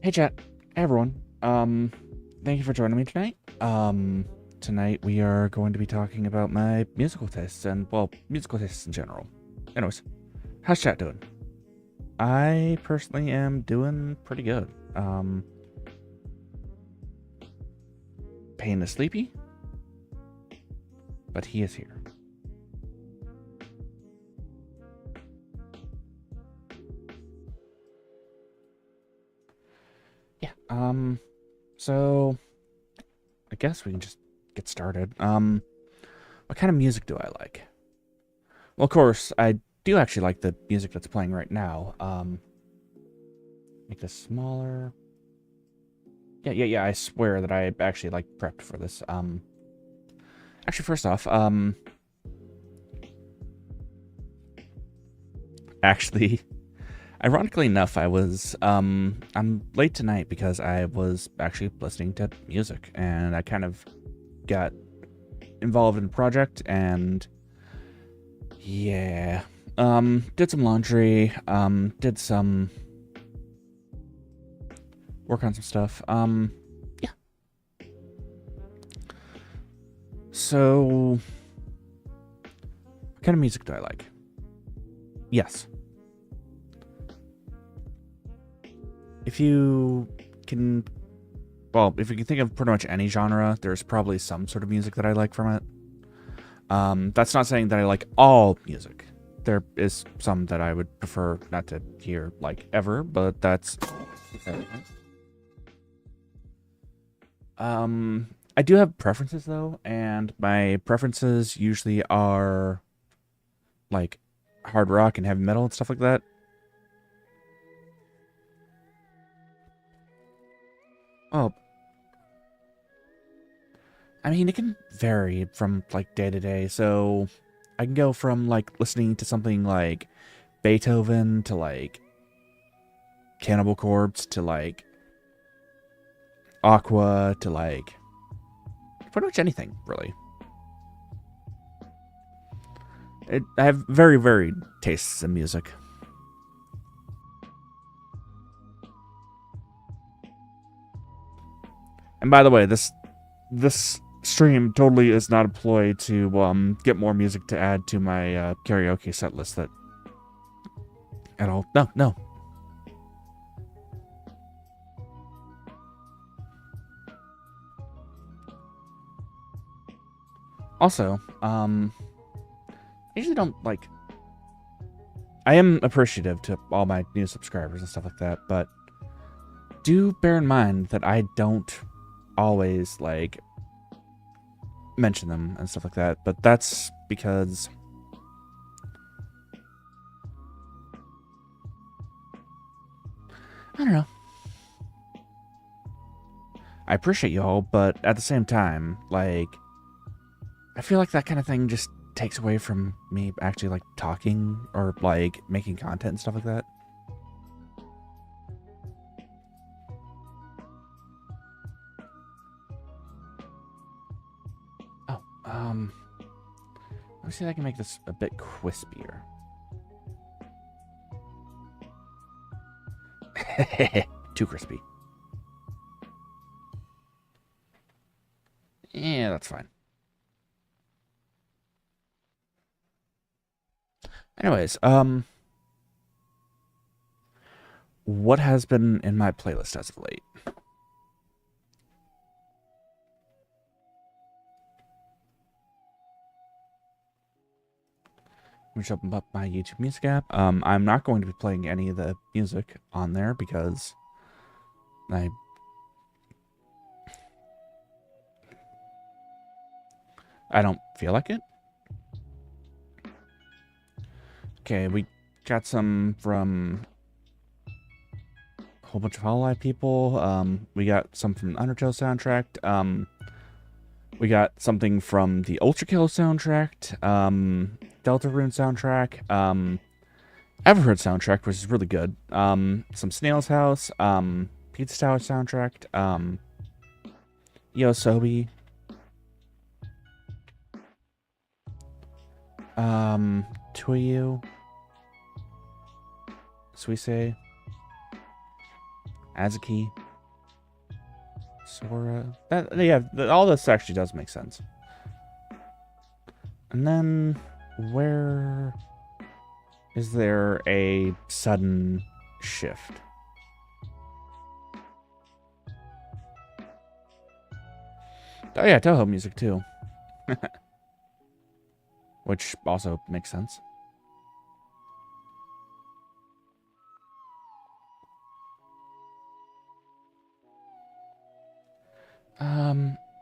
Hey chat, hey everyone. Thank you for joining me tonight. Tonight we are going to be talking about my musical tastes and, well, musical tastes in general. Anyways, how's chat doing? I personally am doing pretty good. Payne is sleepy, but he is here. Yeah, so I guess we can just get started. What kind of music do I like? Well, of course, I do actually like the music that's playing right now. Make this smaller. Yeah, I swear that I actually, like, prepped for this. Actually, first off, actually, ironically enough, I'm late tonight because I was actually listening to music, and I kind of got involved in a project, and yeah, did some laundry, did some work on some stuff, yeah. So, what kind of music do I like? Yes. If you can, well, if you can think of pretty much any genre, there's probably some sort of music that I like from it. That's not saying that I like all music. There is some that I would prefer not to hear, like, ever, but that's... I do have preferences, though, and my preferences usually are, like, hard rock and heavy metal and stuff like that. Oh, I mean, it can vary from, like, day to day, so I can go from, like, listening to something like Beethoven to, like, Cannibal Corpse to, like, Aqua to, like, pretty much anything, really. I have very varied tastes in music. And by the way, this stream totally is not a ploy to get more music to add to my karaoke set list that at all. No. Also, I usually don't, like, I am appreciative to all my new subscribers and stuff like that, but do bear in mind that I don't always, like, mention them and stuff like that, but that's because I don't know. I appreciate you all, but at the same time, like, I feel like that kind of thing just takes away from me actually, like, talking or, like, making content and stuff like that. Oh, let me see if I can make this a bit crispier. Too crispy. Yeah, that's fine. Anyways, what has been in my playlist as of late? Let me just open up my YouTube Music app. I'm not going to be playing any of the music on there because I don't feel like it. Okay, we got some from a whole bunch of Hollow Knight people. We got some from the Undertale soundtrack. We got something from the Ultra Kill soundtrack. Deltarune soundtrack. Everheard soundtrack, which is really good. Some Snail's House. Pizza Tower soundtrack. Yosobi. Tuyu. Suise. Azuki. Sora. Yeah, all this actually does make sense. And then, where is there a sudden shift? Oh yeah, Toho music too. Which also makes sense.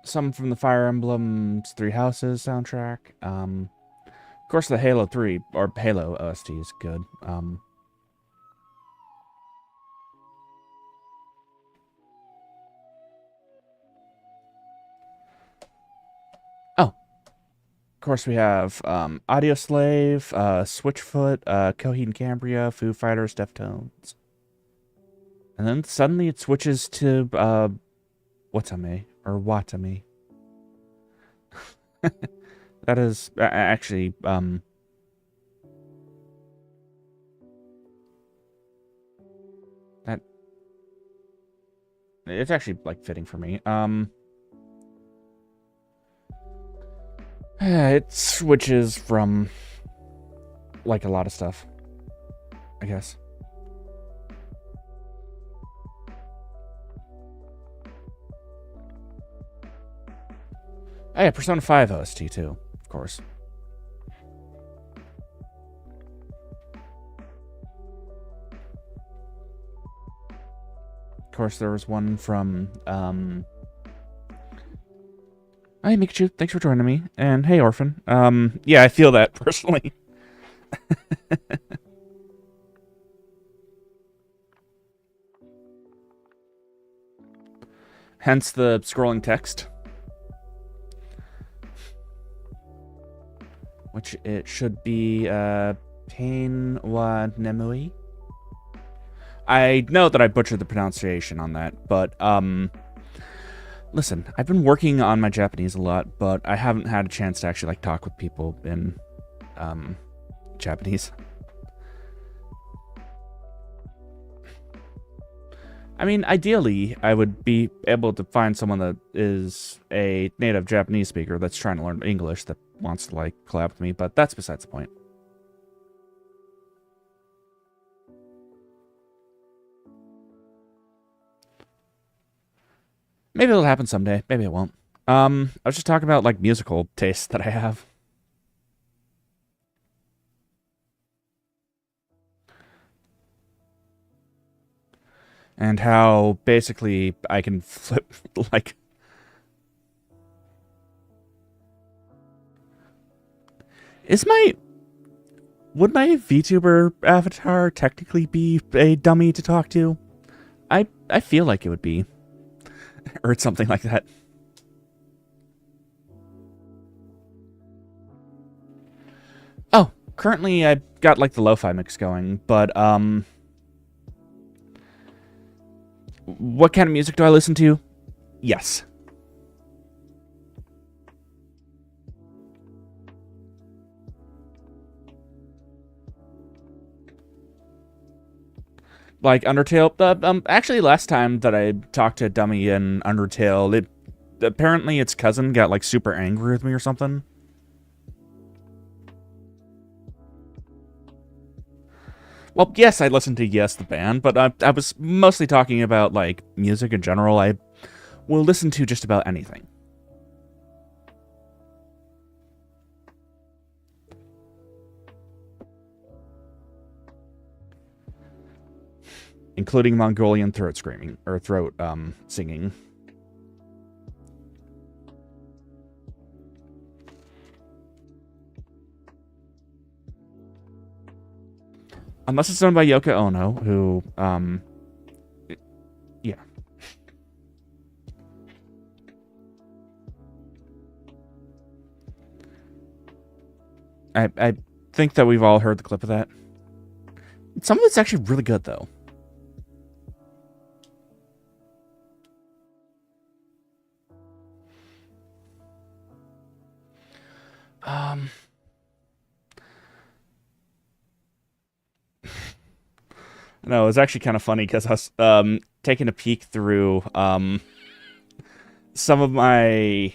Some from the Fire Emblem Three Houses soundtrack. Of course, the Halo 3 or Halo OST is good. Of course, we have Audio Slave, Switchfoot, Coheed and Cambria, Foo Fighters, Deftones. And then suddenly it switches to Watame or Watame. That is actually that it's actually like fitting for me. It switches from like a lot of stuff, I guess. Oh yeah, Persona 5 OST too, of course. Of course, there was one from Hi Mikachu, thanks for joining me. And hey Orphan. Yeah, I feel that personally. Hence the scrolling text. Which it should be Payne wa Nemui. I know that I butchered the pronunciation on that, but listen, I've been working on my Japanese a lot, but I haven't had a chance to actually like talk with people in Japanese. I mean, ideally, I would be able to find someone that is a native Japanese speaker that's trying to learn English that wants to, like, collab with me, but that's besides the point. Maybe it'll happen someday. Maybe it won't. I was just talking about, like, musical tastes that I have. And how, basically, I can flip, like... Would my VTuber avatar technically be a dummy to talk to? I feel like it would be. Or something like that. Oh, currently I've got like the lo-fi mix going, but what kind of music do I listen to? Yes. Like Undertale. Actually, last time that I talked to a dummy in Undertale, apparently its cousin got like super angry with me or something. Well, yes, I listened to Yes the band, but I was mostly talking about like music in general. I will listen to just about anything. Including Mongolian throat screaming, or throat, singing. Unless it's done by Yoko Ono, who, yeah. I think that we've all heard the clip of that. Some of it's actually really good, though. No, it was actually kind of funny because I was, taking a peek through some of my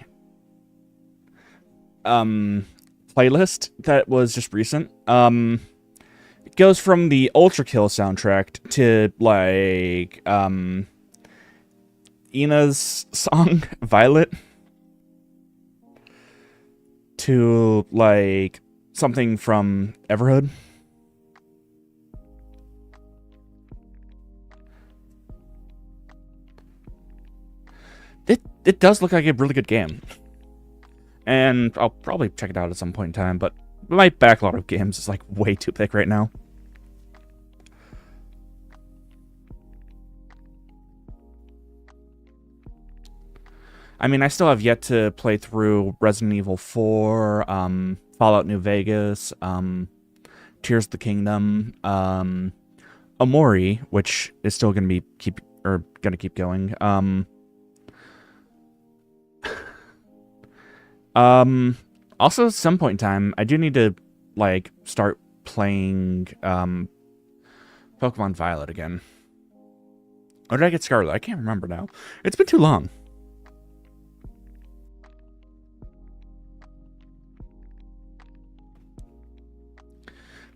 playlist that was just recent. It goes from the Ultra Kill soundtrack to like Ina's song Violet to like something from Everhood. It does look like a really good game. And I'll probably check it out at some point in time, but my backlog of games is like way too thick right now. I mean, I still have yet to play through Resident Evil 4, Fallout New Vegas, Tears of the Kingdom, Omori, which is still going to keep going. Also, at some point in time, I do need to, like, start playing, Pokemon Violet again. Or did I get Scarlet? I can't remember now. It's been too long.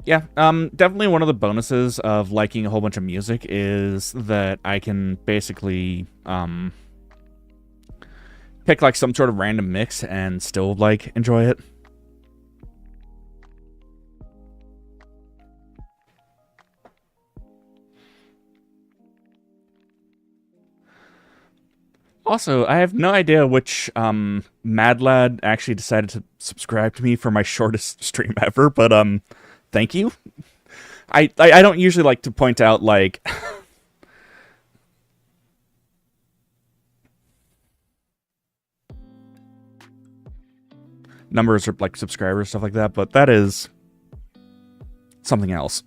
Yeah, definitely one of the bonuses of liking a whole bunch of music is that I can basically, pick like some sort of random mix and still like enjoy it. Also, I have no idea which Mad Lad actually decided to subscribe to me for my shortest stream ever, but thank you. I don't usually like to point out like numbers or like subscribers, stuff like that, but that is something else.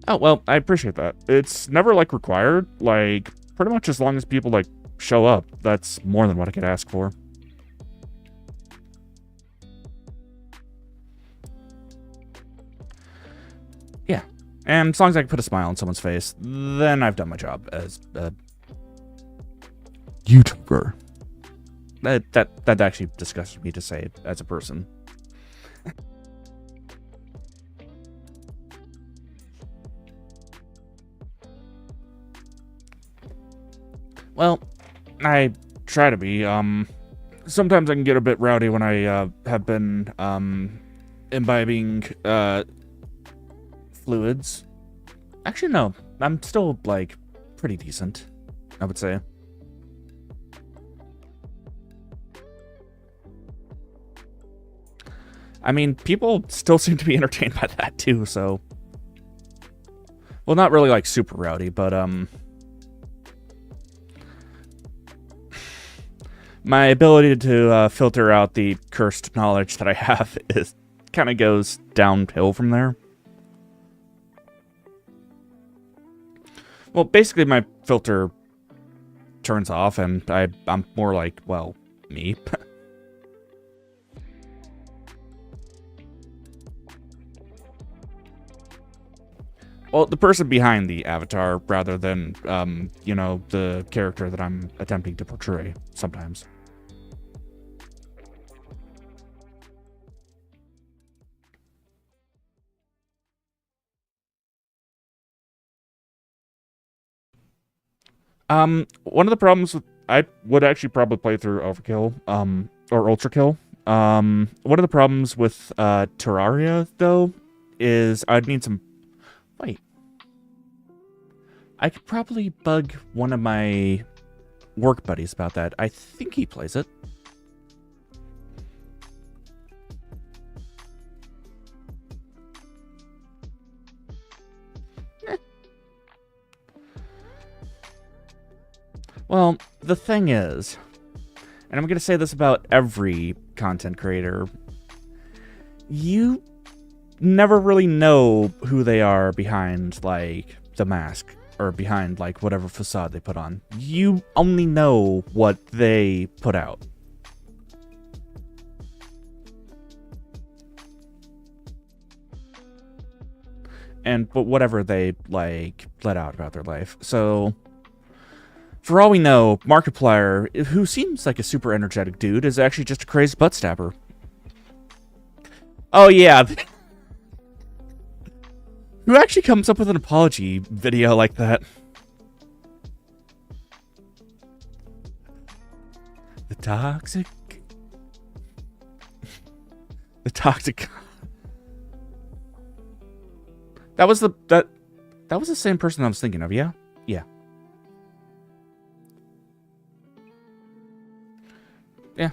Oh, well, I appreciate that. It's never like required, like pretty much as long as people like show up, that's more than what I could ask for. Yeah. And as long as I can put a smile on someone's face, then I've done my job as a YouTuber. That actually disgusts me to say it as a person. Well, I try to be. Sometimes I can get a bit rowdy when I have been imbibing fluids. Actually, no. I'm still, like, pretty decent, I would say. I mean, people still seem to be entertained by that, too, so... Well, not really, like, super rowdy, but, my ability to filter out the cursed knowledge that I have is kind of goes downhill from there. Well, basically my filter turns off and I'm more like, well, me. Well, the person behind the avatar rather than, you know, the character that I'm attempting to portray sometimes. One of the problems with, I would actually probably play through Overkill, or Ultra Kill. One of the problems with, Terraria, though, is I'd need some, wait. I could probably bug one of my work buddies about that. I think he plays it. Well, the thing is, and I'm going to say this about every content creator, you never really know who they are behind, like, the mask, or behind, like, whatever facade they put on. You only know what they put out. but whatever they, like, let out about their life. So, for all we know, Markiplier, who seems like a super energetic dude, is actually just a crazy butt stabber. Oh, yeah. Who actually comes up with an apology video like that? The toxic... The toxic... That was that was the same person I was thinking of, yeah? Yeah. Yeah.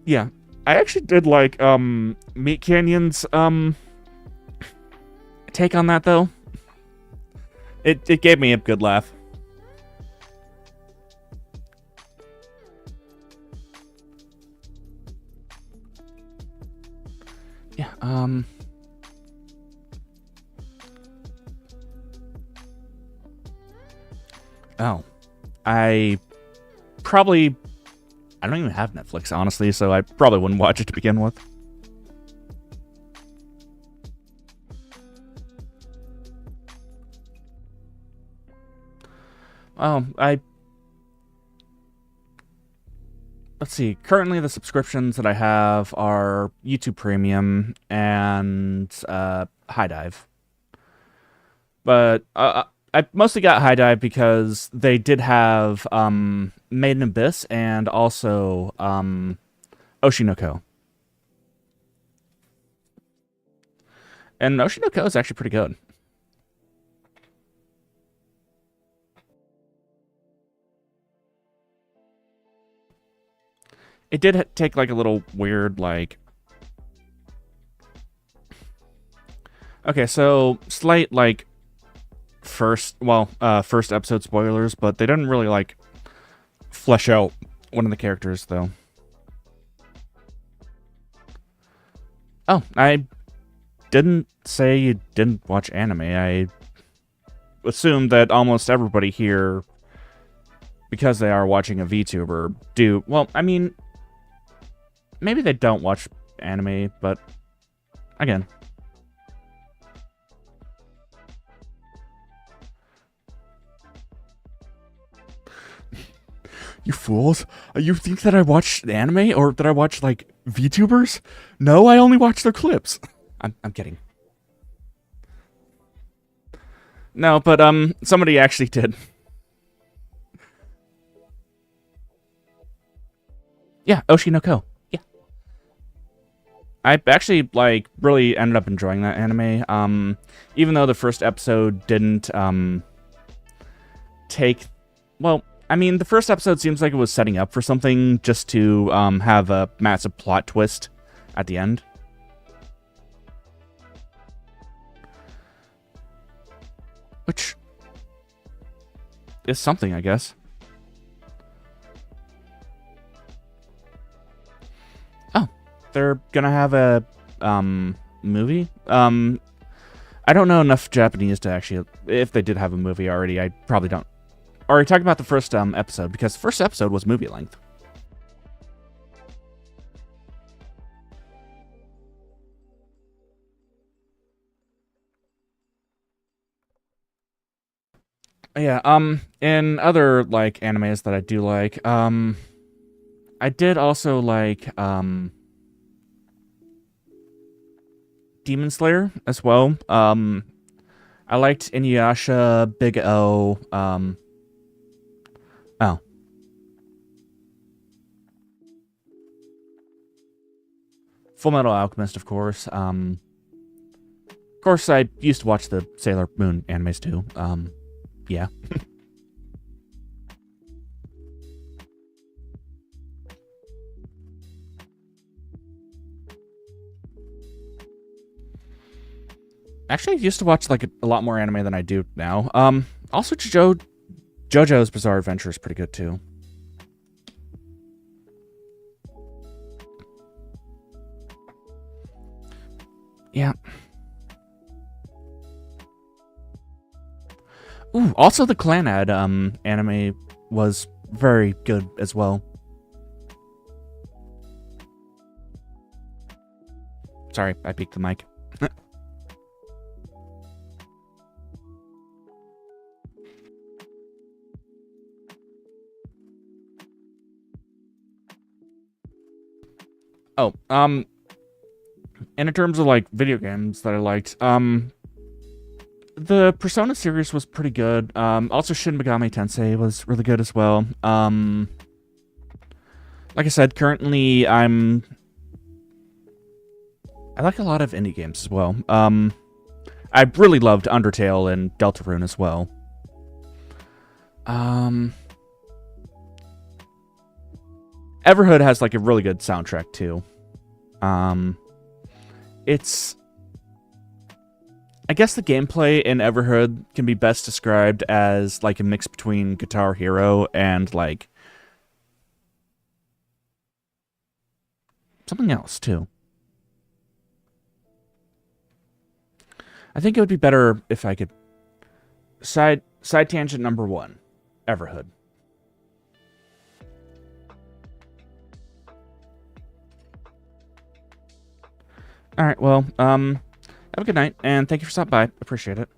Yeah. I actually did like Meat Canyon's take on that though. It gave me a good laugh. Yeah, oh. I don't even have Netflix, honestly, so I probably wouldn't watch it to begin with. Oh, let's see. Currently, the subscriptions that I have are YouTube Premium and High Dive. But I mostly got High Dive because they did have Made in Abyss and also Oshinoko. And Oshinoko is actually pretty good. It did take like a little weird like... Okay, so slight like first episode spoilers, but they didn't really like flesh out one of the characters though. Oh, I didn't say you didn't watch anime. I assumed that almost everybody here, because they are watching a VTuber, do. Well, I mean, maybe they don't watch anime, but again. You fools. You think that I watch anime or that I watch, like, VTubers? No, I only watch their clips. I'm kidding. No, but, somebody actually did. Yeah, Oshinoko. Yeah. I actually, like, really ended up enjoying that anime. Even though the first episode didn't, take... Well, I mean, the first episode seems like it was setting up for something just to, have a massive plot twist at the end. Which is something, I guess. Oh, they're gonna have a movie? I don't know enough Japanese to actually... If they did have a movie already, I probably don't. Or are you talking about the first episode? Because the first episode was movie length. Yeah, in other, like, animes that I do like, I did also like, Demon Slayer as well. I liked Inuyasha, Big O, oh. Full Metal Alchemist, of course. Of course, I used to watch the Sailor Moon animes too. Yeah. Actually, I used to watch like a lot more anime than I do now. Also, JoJo's Bizarre Adventure is pretty good too. Yeah. Ooh, also the Clanad anime was very good as well. Sorry, I peeked the mic. Oh, and in terms of, like, video games that I liked, the Persona series was pretty good. Also Shin Megami Tensei was really good as well. Like I said, currently I like a lot of indie games as well. I really loved Undertale and Deltarune as well. Everhood has, like, a really good soundtrack, too. I guess the gameplay in Everhood can be best described as, like, a mix between Guitar Hero and, like, something else, too. I think it would be better if I could... Side tangent number 1. Everhood. Alright, well, have a good night, and thank you for stopping by. Appreciate it.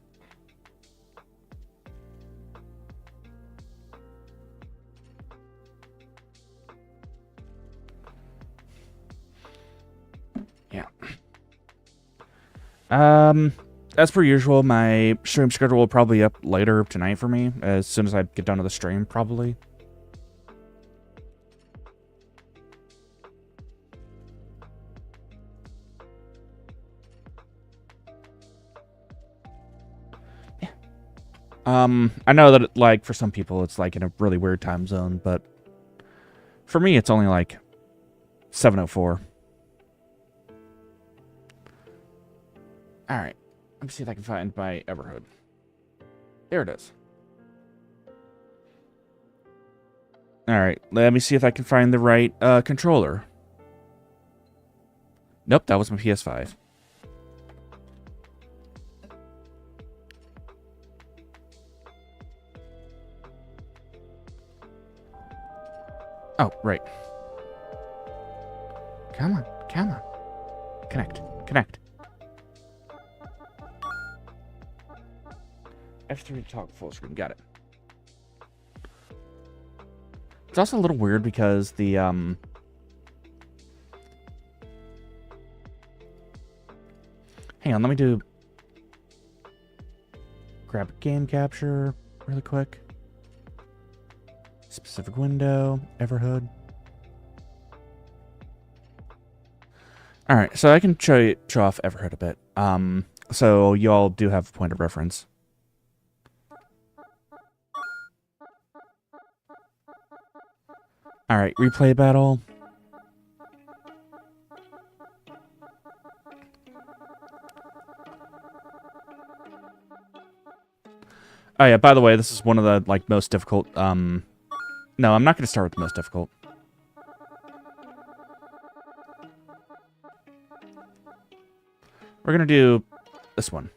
Yeah. As per usual, my stream schedule will probably be up later tonight for me, as soon as I get done with the stream, probably. I know that, like, for some people it's, like, in a really weird time zone, but for me it's only, like, 7:04. Alright, let me see if I can find my Everhood. There it is. Alright, let me see if I can find the right, controller. Nope, that was my PS5. Oh, right. Come on, come on. Connect. F3 to talk full screen, got it. It's also a little weird because the, hang on, let me grab a game capture really quick. Specific window, Everhood. Alright, so I can show off Everhood a bit. So you all do have a point of reference. Alright, replay battle. Oh yeah, by the way, this is one of the, like, most difficult, no, I'm not going to start with the most difficult. We're going to do this one.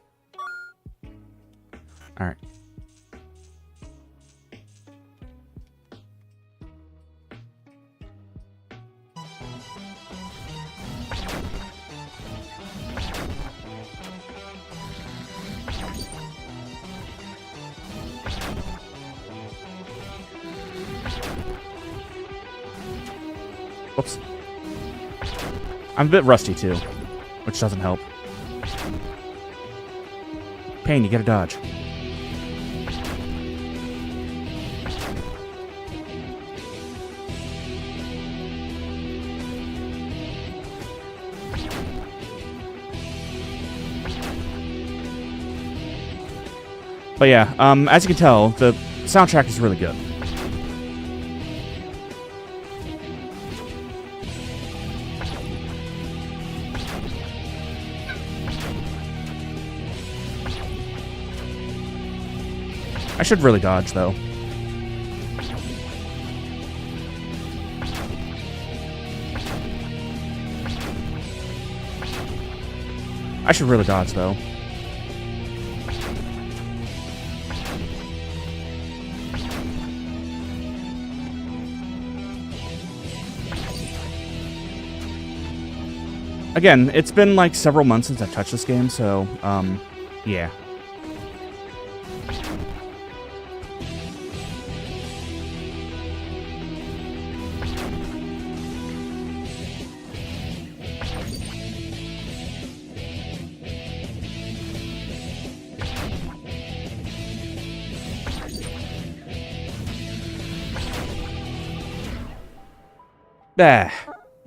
Alright. Whoops. I'm a bit rusty, too, which doesn't help. Payne, you gotta dodge. But yeah, as you can tell, the soundtrack is really good. I should really dodge, though. I should really dodge, though. Again, it's been like several months since I've touched this game, so, yeah.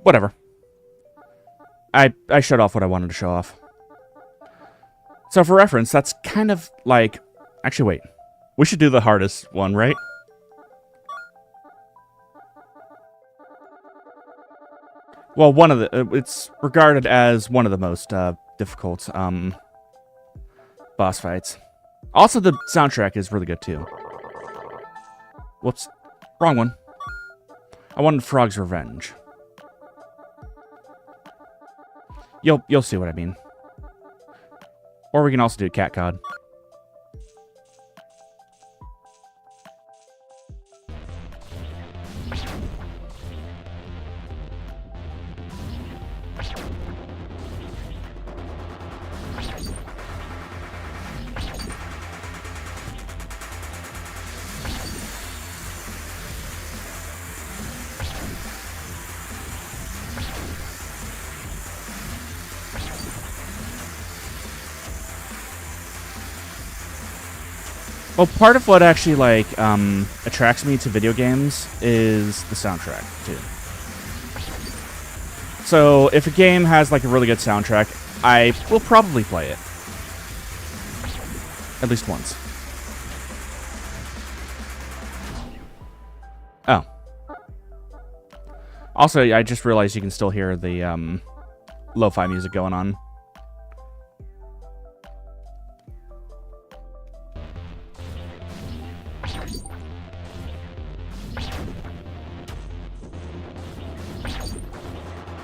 Whatever. I showed off what I wanted to show off. So for reference, that's kind of like... Actually, wait. We should do the hardest one, right? Well, one of the... it's regarded as one of the most difficult boss fights. Also, the soundtrack is really good, too. Whoops. Wrong one. I wanted Frog's Revenge. You'll see what I mean. Or we can also do Cat God. Well, part of what actually, like, attracts me to video games is the soundtrack, too. So, if a game has, like, a really good soundtrack, I will probably play it. At least once. Oh. Also, I just realized you can still hear the, lo-fi music going on.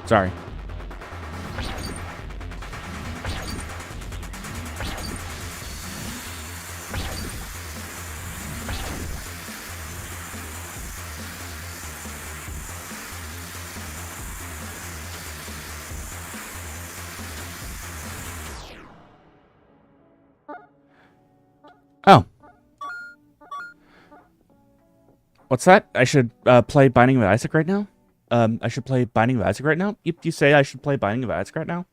Sorry. Oh. What's that? I should play Binding of Isaac right now? I should play Binding of Isaac right now? You say I should play Binding of Isaac right now?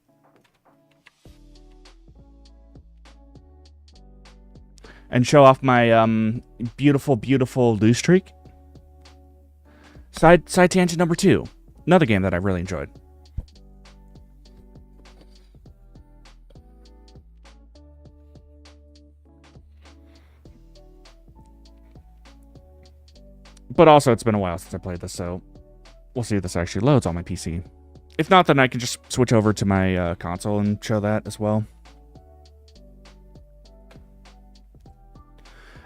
And show off my, beautiful, beautiful lose streak? Side tangent number 2. Another game that I really enjoyed. But also, it's been a while since I played this, so... We'll see if this actually loads on my PC. If not, then I can just switch over to my console and show that as well.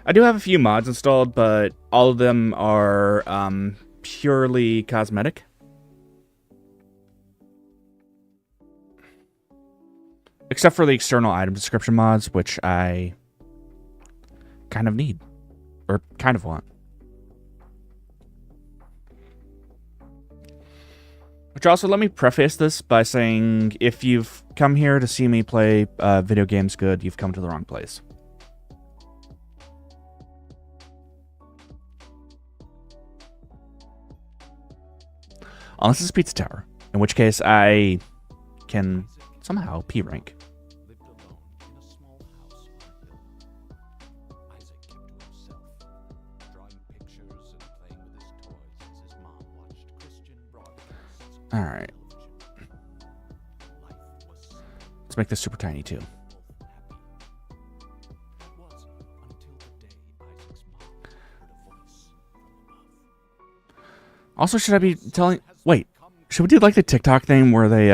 I do have a few mods installed, but all of them are purely cosmetic. Except for the external item description mods, which I kind of need. Or kind of want. Which also, let me preface this by saying, if you've come here to see me play video games good, you've come to the wrong place. Unless it's Pizza Tower, in which case I can somehow P-rank. Alright. Let's make this super tiny, too. Also, should I be telling... Wait. Should we do, like, the TikTok thing where they,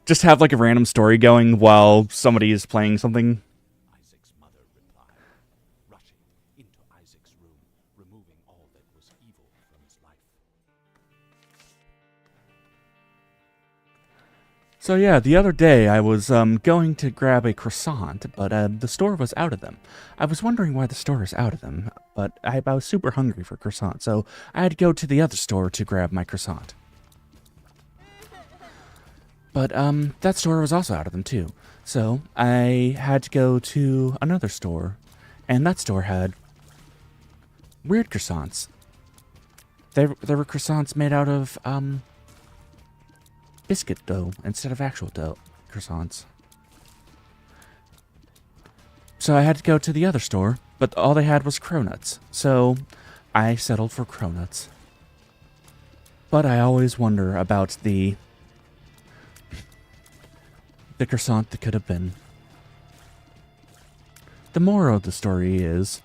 just have, like, a random story going while somebody is playing something? So yeah, the other day I was going to grab a croissant, but the store was out of them. I was wondering why the store is out of them, but I was super hungry for croissant, so I had to go to the other store to grab my croissant. But that store was also out of them too. So I had to go to another store, and that store had weird croissants. There were croissants made out of biscuit dough instead of actual dough croissants. So I had to go to the other store, but all they had was cronuts. So I settled for cronuts. But I always wonder about the croissant that could have been. The moral of the story is,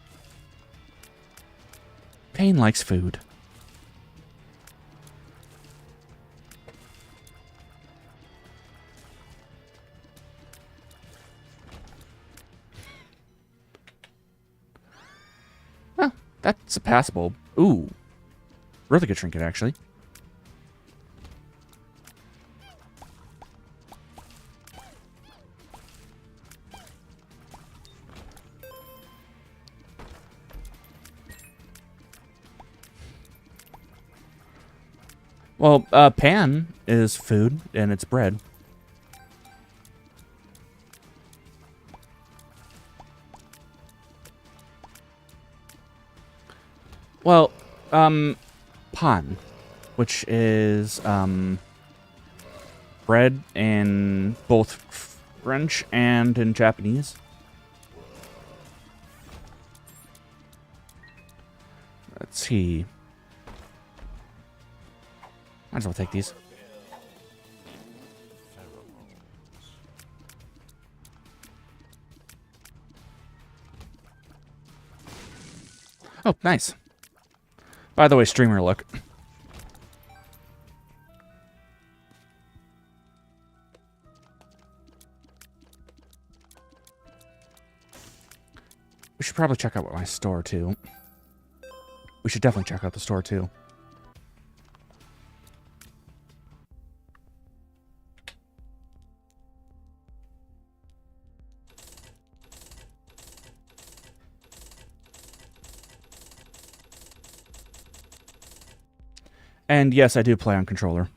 Payne likes food. Well, that's a passable. Ooh. Really good trinket, actually. Well, pan is food, and it's bread. Well, pan, which is, bread in both French and in Japanese. Let's see. Might as well take these. Oh, nice. By the way, streamer look. We should probably check out my store, too. We should definitely check out the store, too. And yes, I do play on controller.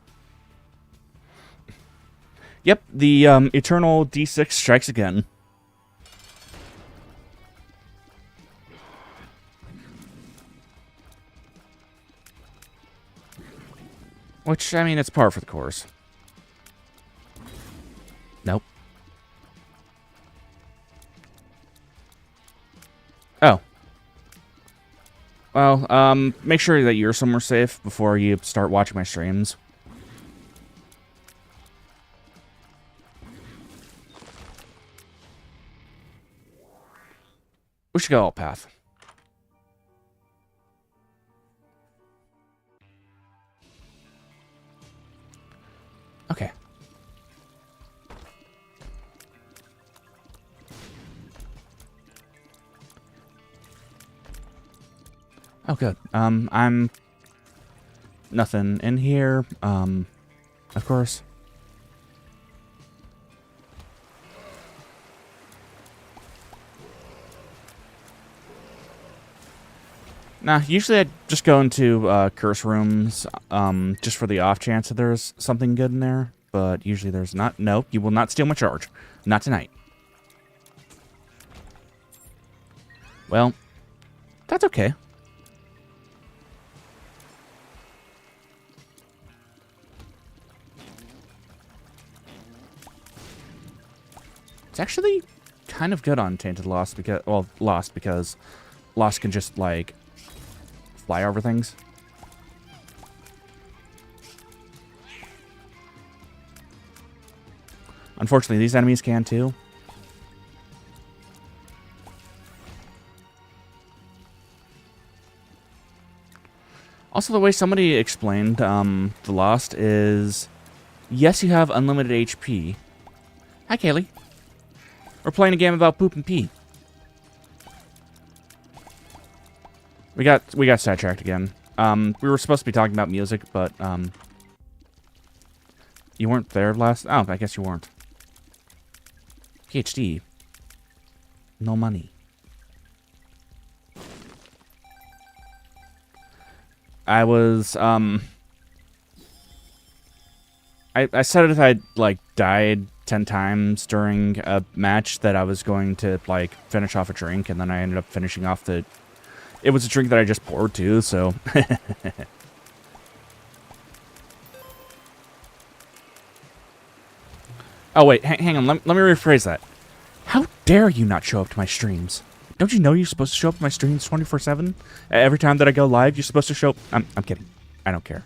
Yep, the Eternal D6 strikes again. Which, I mean, it's par for the course. Nope. Oh. Well, make sure that you're somewhere safe before you start watching my streams. We should go all path. Okay. Oh, good. I'm nothing in here. Of course. Nah, usually I just go into curse rooms, just for the off chance that there's something good in there. But usually there's not. No, you will not steal my charge. Not tonight. Well, that's okay. It's actually kind of good on Tainted Lost because, well, Lost because Lost can just, like, fly over things. Unfortunately, these enemies can too. Also, the way somebody explained the Lost is, yes, you have unlimited HP. Hi, Kaylee. We're playing a game about poop and pee. We got sidetracked again. We were supposed to be talking about music, but you weren't there last. Oh, I guess you weren't. PhD. No money. I was I said if I like died 10 times during a match that I was going to like finish off a drink, and then I ended up finishing off the. It was a drink that I just poured too, so. Oh wait, hang on. Let me rephrase that. How dare you not show up to my streams? Don't you know you're supposed to show up to my streams 24/7? Every time that I go live, you're supposed to show up. I'm kidding. I don't care.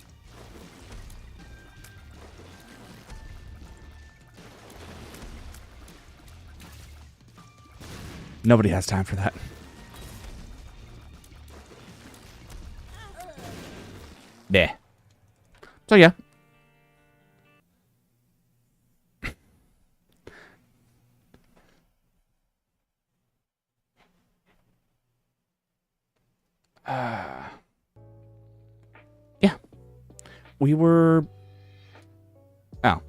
Nobody has time for that. Yeah. So yeah. Yeah. We were... Oh.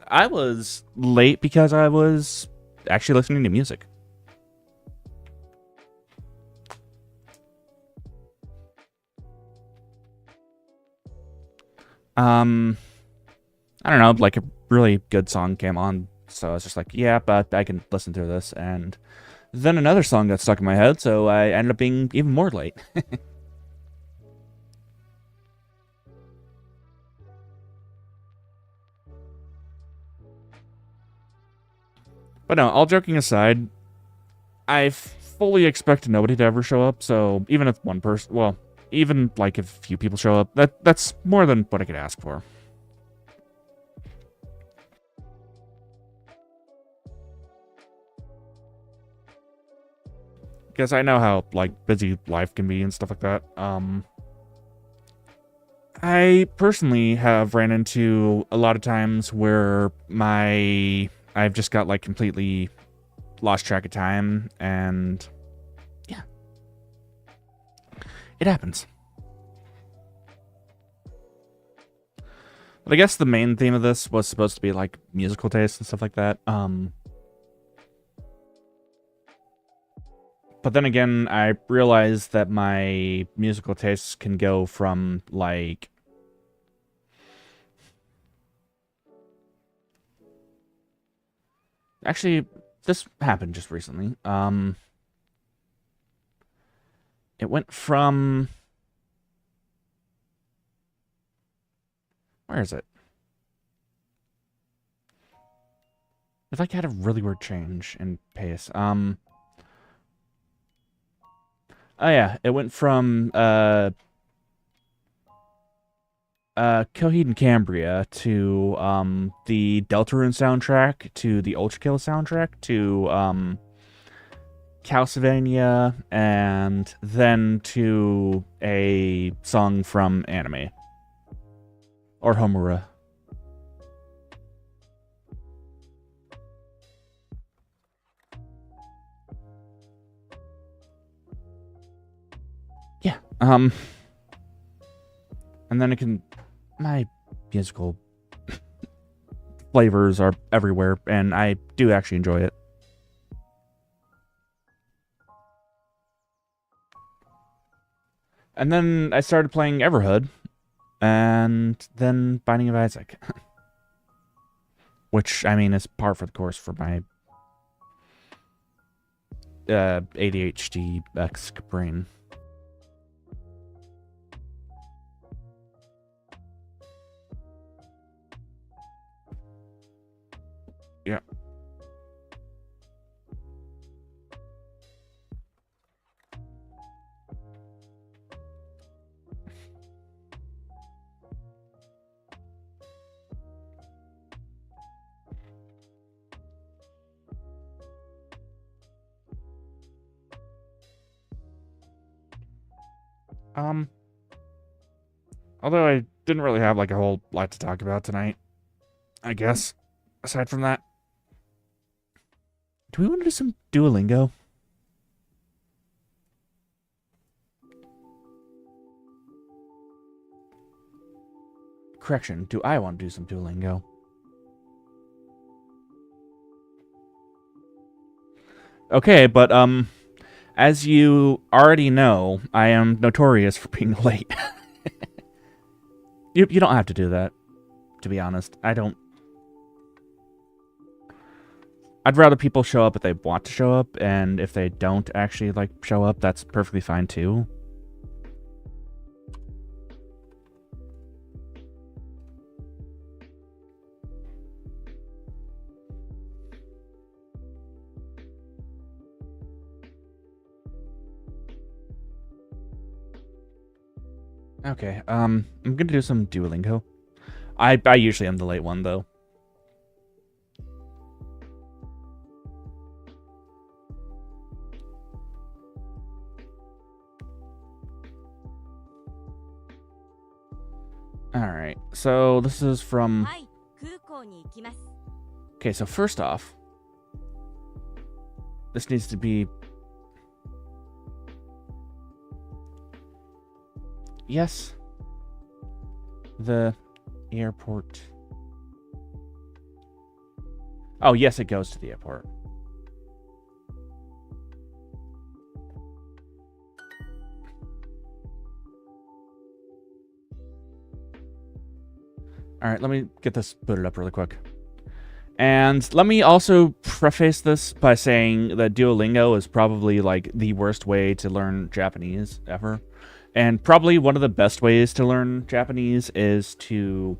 I was late because I was actually listening to music. I don't know, like a really good song came on, so I was just like, yeah, but I can listen through this, and then another song got stuck in my head, so I ended up being even more late. But no, all joking aside, I fully expect nobody to ever show up, so even if one person, well, even like if a few people show up, that's more than what I could ask for. Because I know how like busy life can be and stuff like that. I personally have ran into a lot of times where I've just got like completely lost track of time, and yeah, it happens. But I guess the main theme of this was supposed to be like musical taste and stuff like that. But then again, I realized that my musical tastes can go from like actually, this happened just recently. It went from... Where is it? It like had a really weird change in pace. Oh yeah, it went from Coheed and Cambria to the Deltarune soundtrack to the Ultrakill soundtrack to Calcivania, and then to a song from anime. Or Homura. Yeah, and then it can... My musical flavors are everywhere, and I do actually enjoy it. And then I started playing Everhood, and then Binding of Isaac. Which, I mean, is par for the course for my ADHD-esque brain. Yeah. Although I didn't really have like a whole lot to talk about tonight, I guess. Aside from that, do we want to do some Duolingo? Correction, do I want to do some Duolingo? Okay, but as you already know, I am notorious for being late. You don't have to do that. to be honest. I'd rather people show up if they want to show up, and if they don't actually, like, show up, that's perfectly fine, too. Okay, I'm gonna do some Duolingo. I usually am the late one, though. Alright, so this is from... Okay, so first off, this needs to be... Yes. The airport. Oh, yes, it goes to the airport. Alright, let me get this booted up really quick. And let me also preface this by saying that Duolingo is probably, like, the worst way to learn Japanese ever. And probably one of the best ways to learn Japanese is to...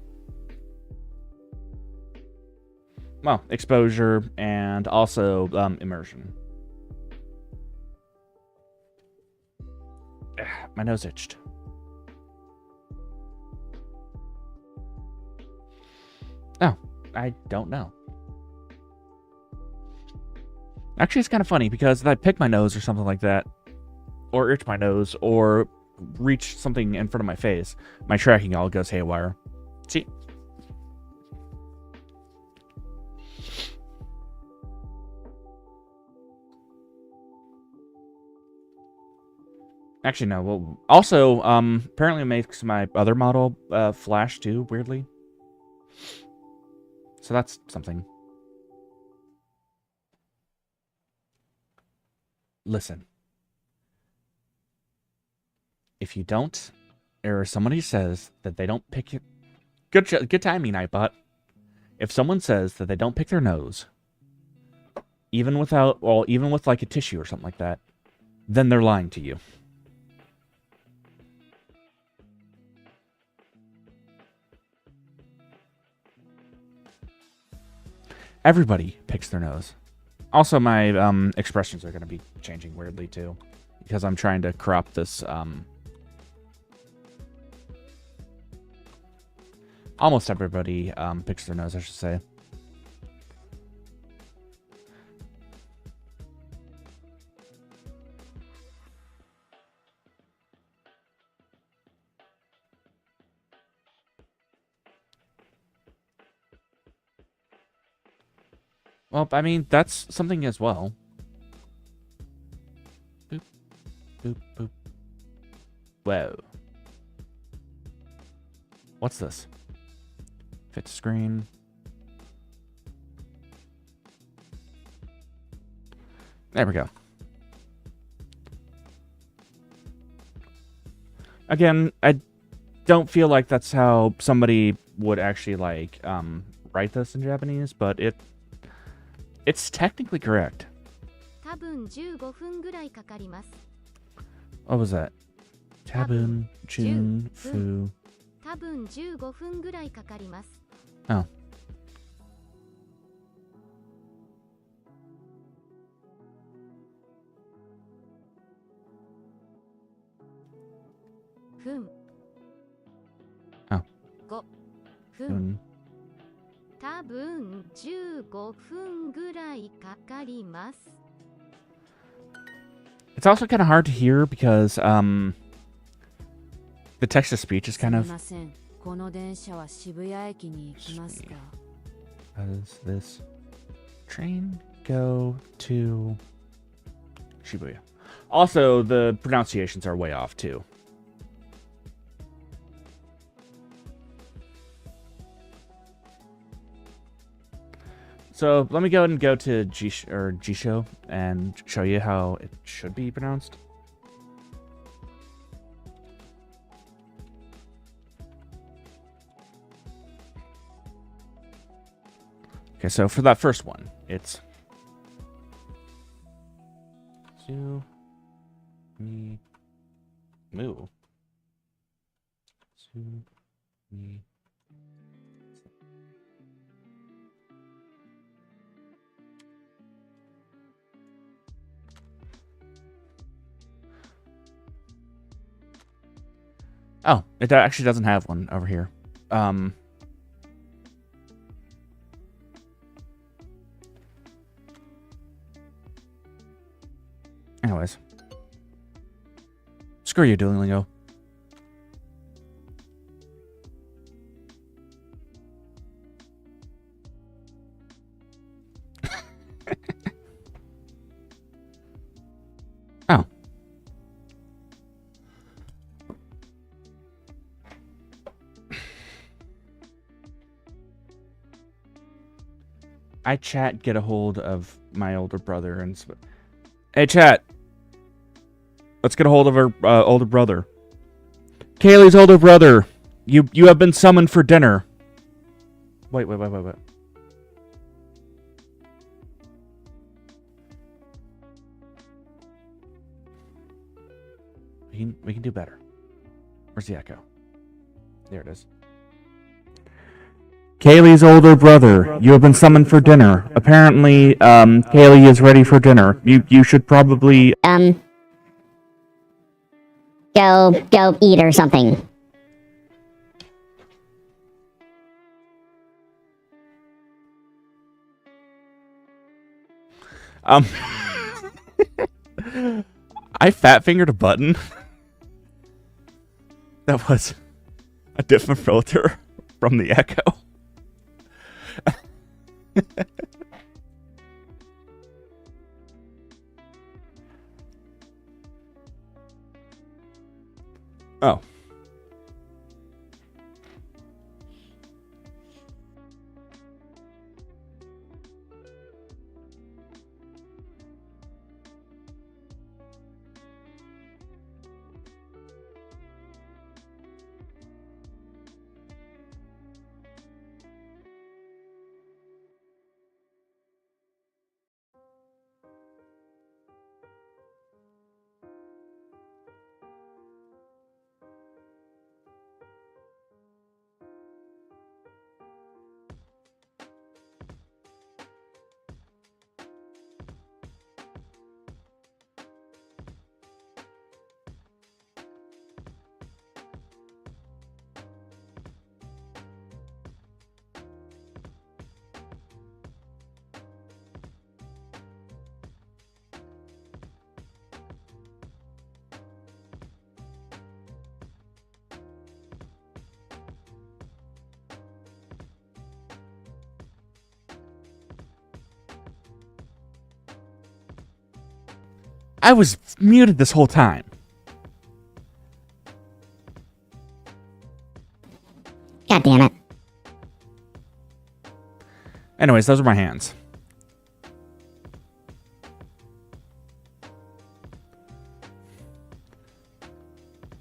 well, exposure and also immersion. My nose itched. Oh, I don't know. Actually, it's kind of funny because if I pick my nose or something like that, or itch my nose, or reach something in front of my face, my tracking all goes haywire. See? Actually, no. Well, also, apparently it makes my other model flash too, weirdly. So that's something. Listen. If you don't, or somebody says that they don't pick your... Good timing, Nightbot. If someone says that they don't pick their nose, even without, well, even with like a tissue or something like that, then they're lying to you. Everybody picks their nose. Also, my expressions are going to be changing weirdly too, because I'm trying to crop this. Almost everybody picks their nose, I should say. Well, I mean, that's something as well. Boop, boop, boop. Whoa. What's this? Fit to screen. There we go. Again, I don't feel like that's how somebody would actually, like, write this in Japanese, but it's technically correct. What was that? Tabun, Jun, Fu. Oh. Oh. Fun. It's also kind of hard to hear because the text to speech is kind of... Does this train go to Shibuya? Also, the pronunciations are way off too. So let me go ahead and go to Jisho and show you how it should be pronounced. Okay, so for that first one, it's to me moo. To me. Oh, it actually doesn't have one over here. Anyways. Screw you, Duolingo. Oh. I chat get a hold of my older brother and hey chat, let's get a hold of our older brother. Kaylee's older brother, you have been summoned for dinner. Wait. We can do better. Where's the echo? There it is. Kaylee's older brother, you have been summoned for dinner. Apparently, Kaylee is ready for dinner. You should probably... Go eat or something. I fat-fingered a button. That was a different filter from the echo. Oh. I was muted this whole time. God damn it. Anyways, those are my hands.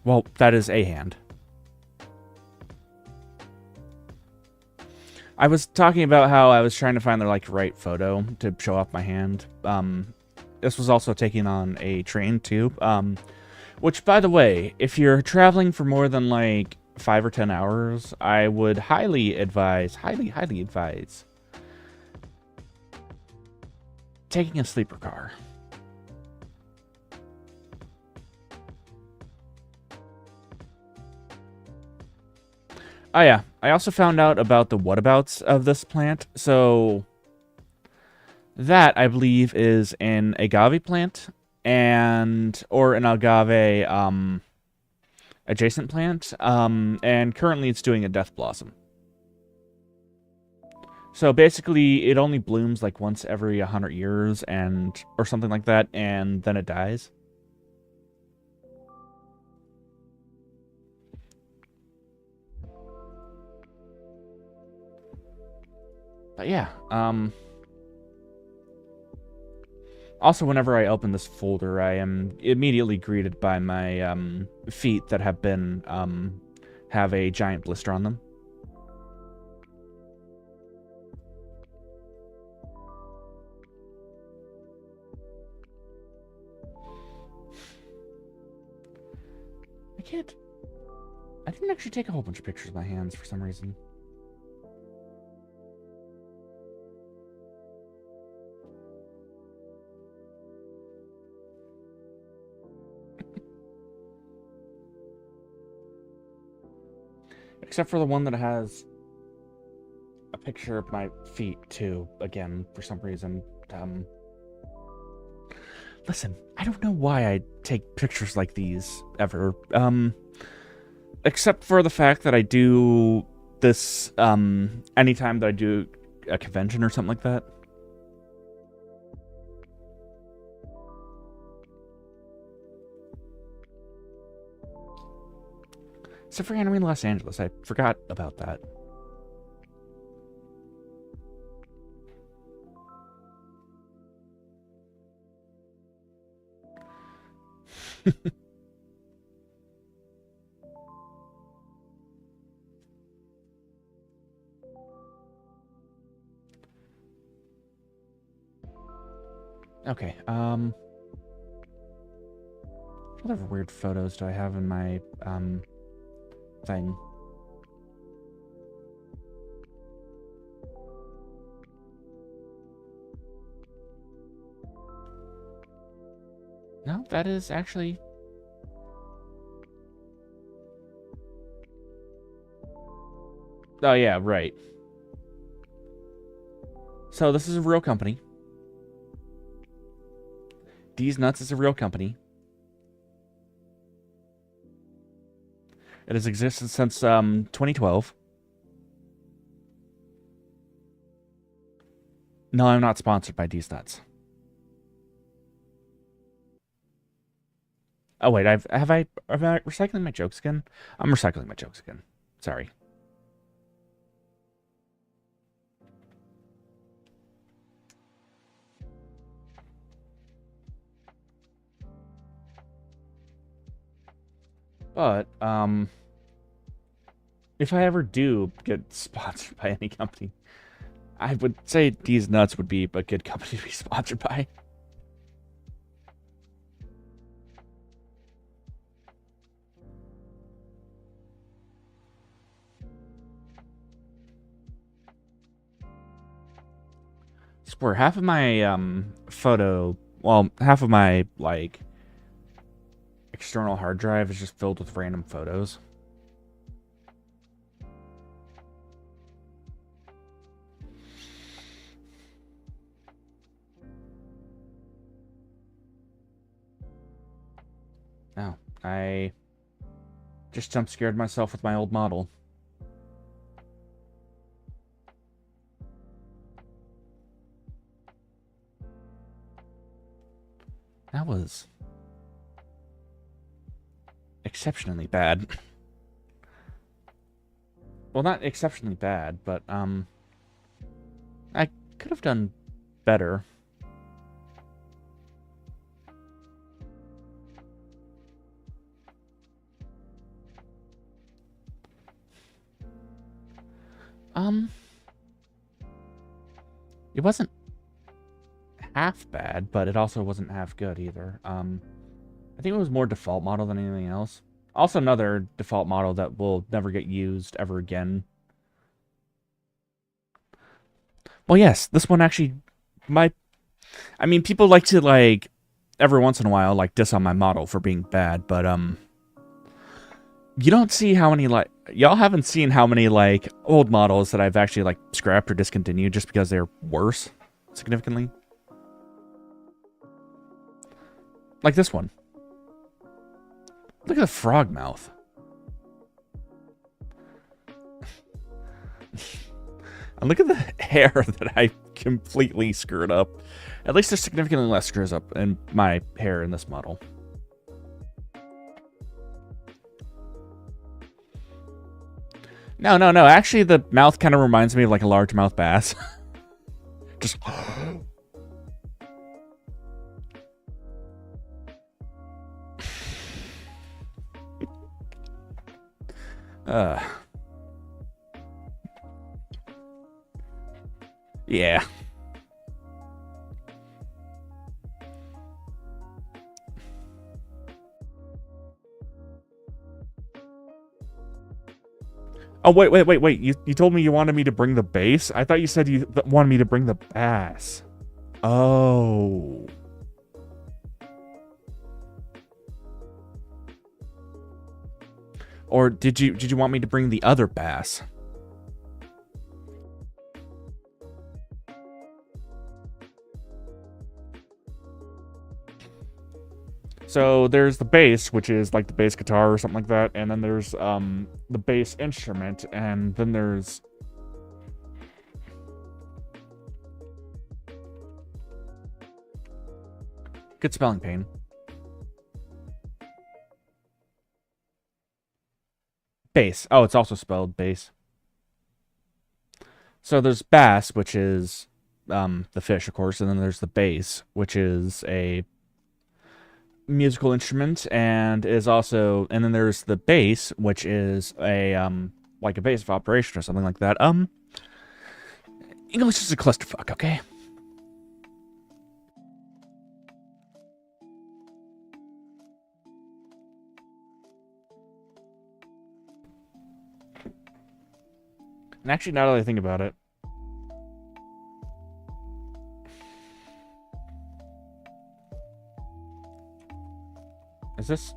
Well, that is a hand. I was talking about how I was trying to find the right photo to show off my hand. This was also taking on a train too. Which, by the way, if you're traveling for more than 5 or 10 hours, I would highly advise taking a sleeper car. Oh yeah, I also found out about the whatabouts of this plant. So that, I believe, is an agave plant or an agave adjacent plant. And currently it's doing a death blossom. So basically it only blooms once every 100 years or something like that, and then it dies. But yeah, also, whenever I open this folder, I am immediately greeted by my feet that have been have a giant blister on them. I didn't actually take a whole bunch of pictures of my hands for some reason. Except for the one that has a picture of my feet, too. Again, for some reason. Listen, I don't know why I take pictures like these, ever. Except for the fact that I do this, anytime that I do a convention or something like that. Except for Halloween Los Angeles, I forgot about that. Okay, what other weird photos do I have in my, thing? No, that is actually... Oh, yeah, right. So, this is a real company. These Nuts is a real company. It has existed since 2012. No, I'm not sponsored by These Nuts. Oh wait, am I recycling my jokes again? I'm recycling my jokes again. Sorry. But, if I ever do get sponsored by any company, I would say These Nuts would be a good company to be sponsored by. Where half of my half of my like external hard drive is just filled with random photos. No, I just jump scared myself with my old model. That was exceptionally bad. Well, not exceptionally bad, but I could have done better. It wasn't half bad, but it also wasn't half good either. I think it was more default model than anything else. Also another default model that will never get used ever again. Well, yes, this one actually might... I mean, people like to, like, every once in a while, like, diss on my model for being bad, but, you don't see how many, like... Y'all haven't seen how many, like, old models that I've actually, like, scrapped or discontinued just because they're worse, significantly. Like this one. Look at the frog mouth. And look at the hair that I completely screwed up. At least there's significantly less screws up in my hair in this model. No. Actually, the mouth kind of reminds me of like a largemouth bass. Just... Yeah. Oh, wait. You told me you wanted me to bring the bass? I thought you said you wanted me to bring the bass. Oh. Or did you want me to bring the other bass? So there's the bass, which is like the bass guitar or something like that, and then there's the bass instrument, and then there's good spelling, Payne. Bass. Oh, it's also spelled bass. So there's bass, which is the fish, of course, and then there's the bass, which is a musical instrument, and is also, and then there's the bass, which is a like a base of operation or something like that. English is a clusterfuck, okay? And actually, now that I think about it, is this?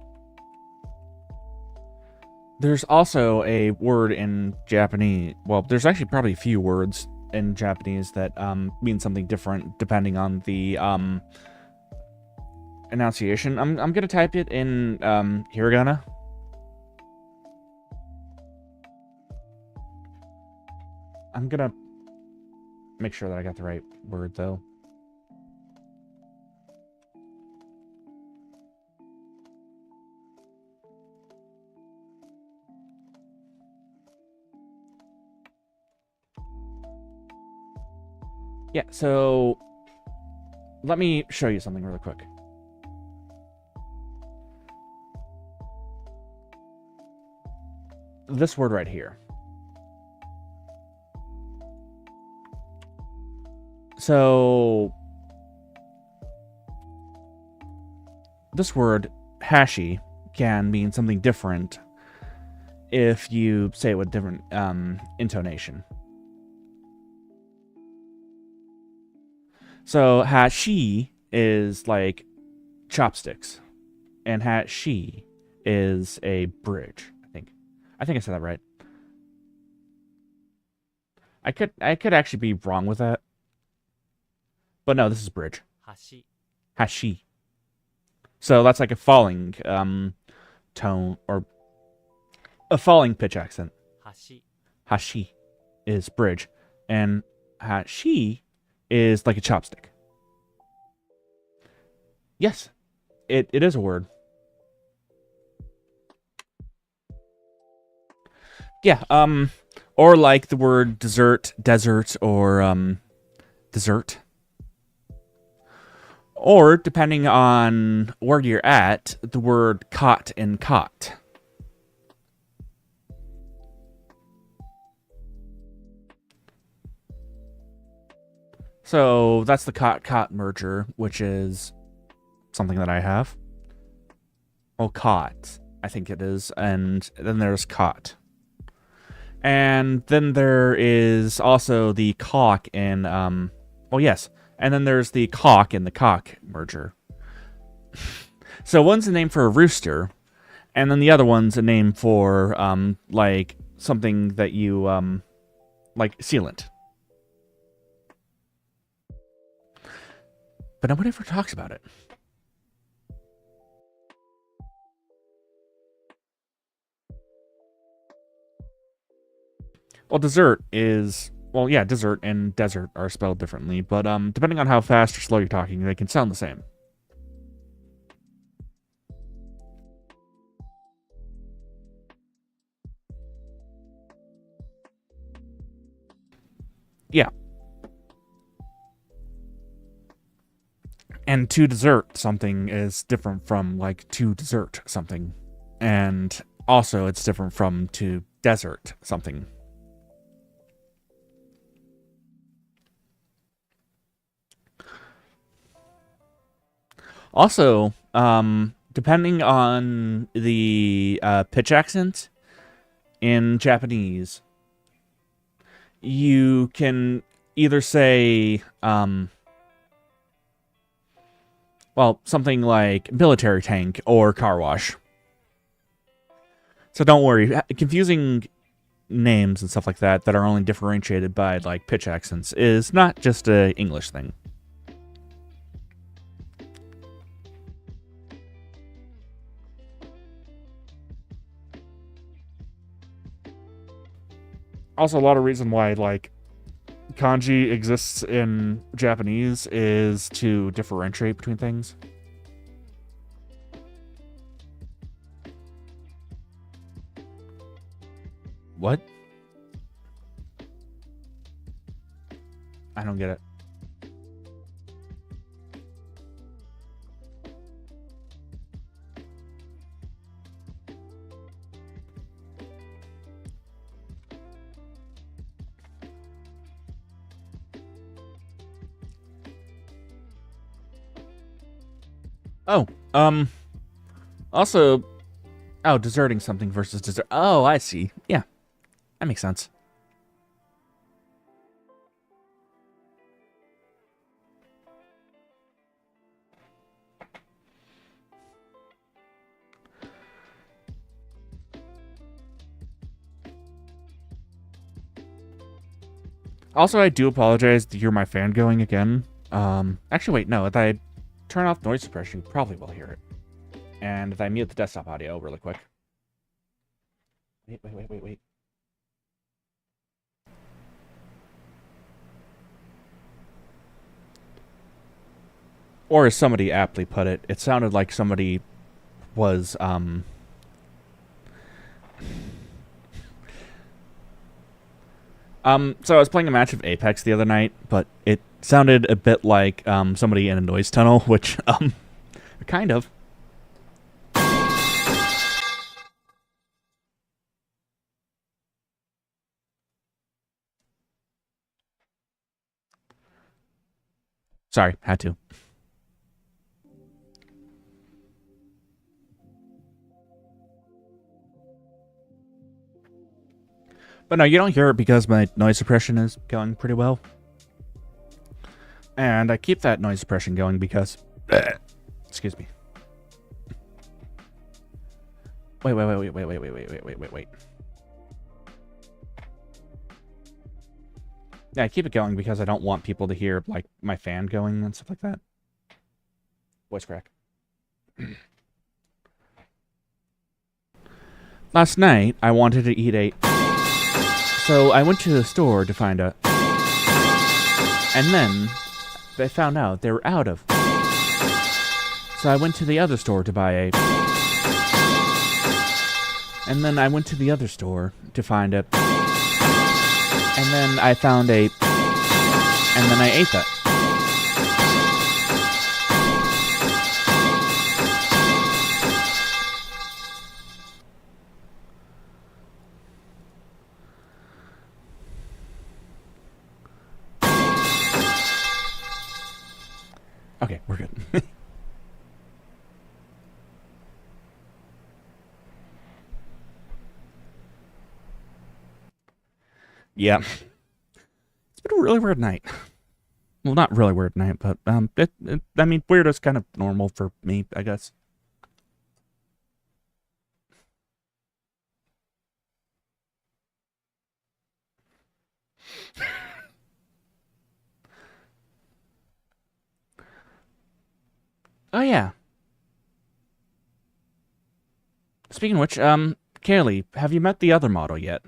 There's also a word in Japanese. Well, there's actually probably a few words in Japanese that mean something different depending on the enunciation. I'm gonna type it in hiragana. I'm gonna make sure that I got the right word though. Yeah, so let me show you something really quick. This word right here. So this word, hashi, can mean something different if you say it with different intonation. So hashi is like chopsticks, and hashi is a bridge. I think I said that right. I could actually be wrong with that, but no, this is bridge. Hashi. So that's like a falling tone, or a falling pitch accent. Hashi is bridge, and hashi is like a chopstick. Yes, it is a word. Yeah, or like the word dessert, desert, or dessert. Or, depending on where you're at, the word cot and cot. So that's the cot merger, which is something that I have. Oh, cot, I think it is. And then there's cot. And then there is also the cock in, oh yes. And then there's the cock in the cock merger. So one's a name for a rooster, and then the other one's a name for, like, something that you, like, sealant. But nobody ever talks about it. Well, dessert is... Well, yeah, dessert and desert are spelled differently, but depending on how fast or slow you're talking, they can sound the same. Yeah. And to dessert something is different from, like, to dessert something. And also it's different from to desert something. Also, depending on the pitch accent, in Japanese, you can either say, well, something like military tank or car wash. So don't worry, confusing names and stuff like that that are only differentiated by, like, pitch accents is not just a English thing. Also, a lot of reason why, like, kanji exists in Japanese is to differentiate between things. What? I don't get it. Oh, also, oh, deserting something versus desert. Oh, I see. Yeah, that makes sense. Also, I do apologize to hear my fan going again. Actually, wait, no, if I turn off noise suppression, you probably will hear it. And if I mute the desktop audio really quick. Wait. Or as somebody aptly put it, it sounded like somebody was, so I was playing a match of Apex the other night, but it sounded a bit like, somebody in a noise tunnel, which, kind of. Sorry, had to. But no, you don't hear it because my noise suppression is going pretty well. And I keep that noise suppression going because... excuse me. Wait. Yeah, I keep it going because I don't want people to hear, like, my fan going and stuff like that. Voice crack. Last night, I wanted to eat a... So I went to the store to find a... And then, I found out they were out of... So I went to the other store to buy a... And then I went to the other store to find a... And then I found a... And then I ate that. Okay, we're good. Yeah. It's been a really weird night. Well, not really weird night, but, I mean, weird is kind of normal for me, I guess. Oh, yeah. Speaking of which, Kaylee, have you met the other model yet?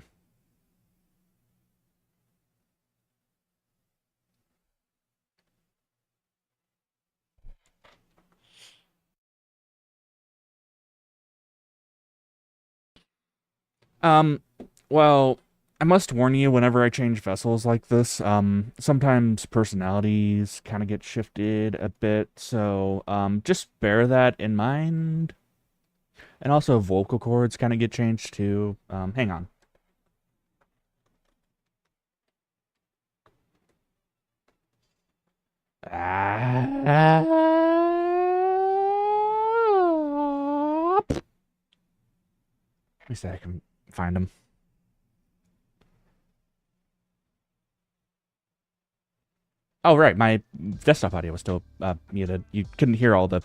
Well, I must warn you, whenever I change vessels like this, sometimes personalities kind of get shifted a bit, so, just bear that in mind. And also, vocal cords kind of get changed too. Hang on. Let me see if I can find them. Oh, right, my desktop audio was still muted. You couldn't hear all the...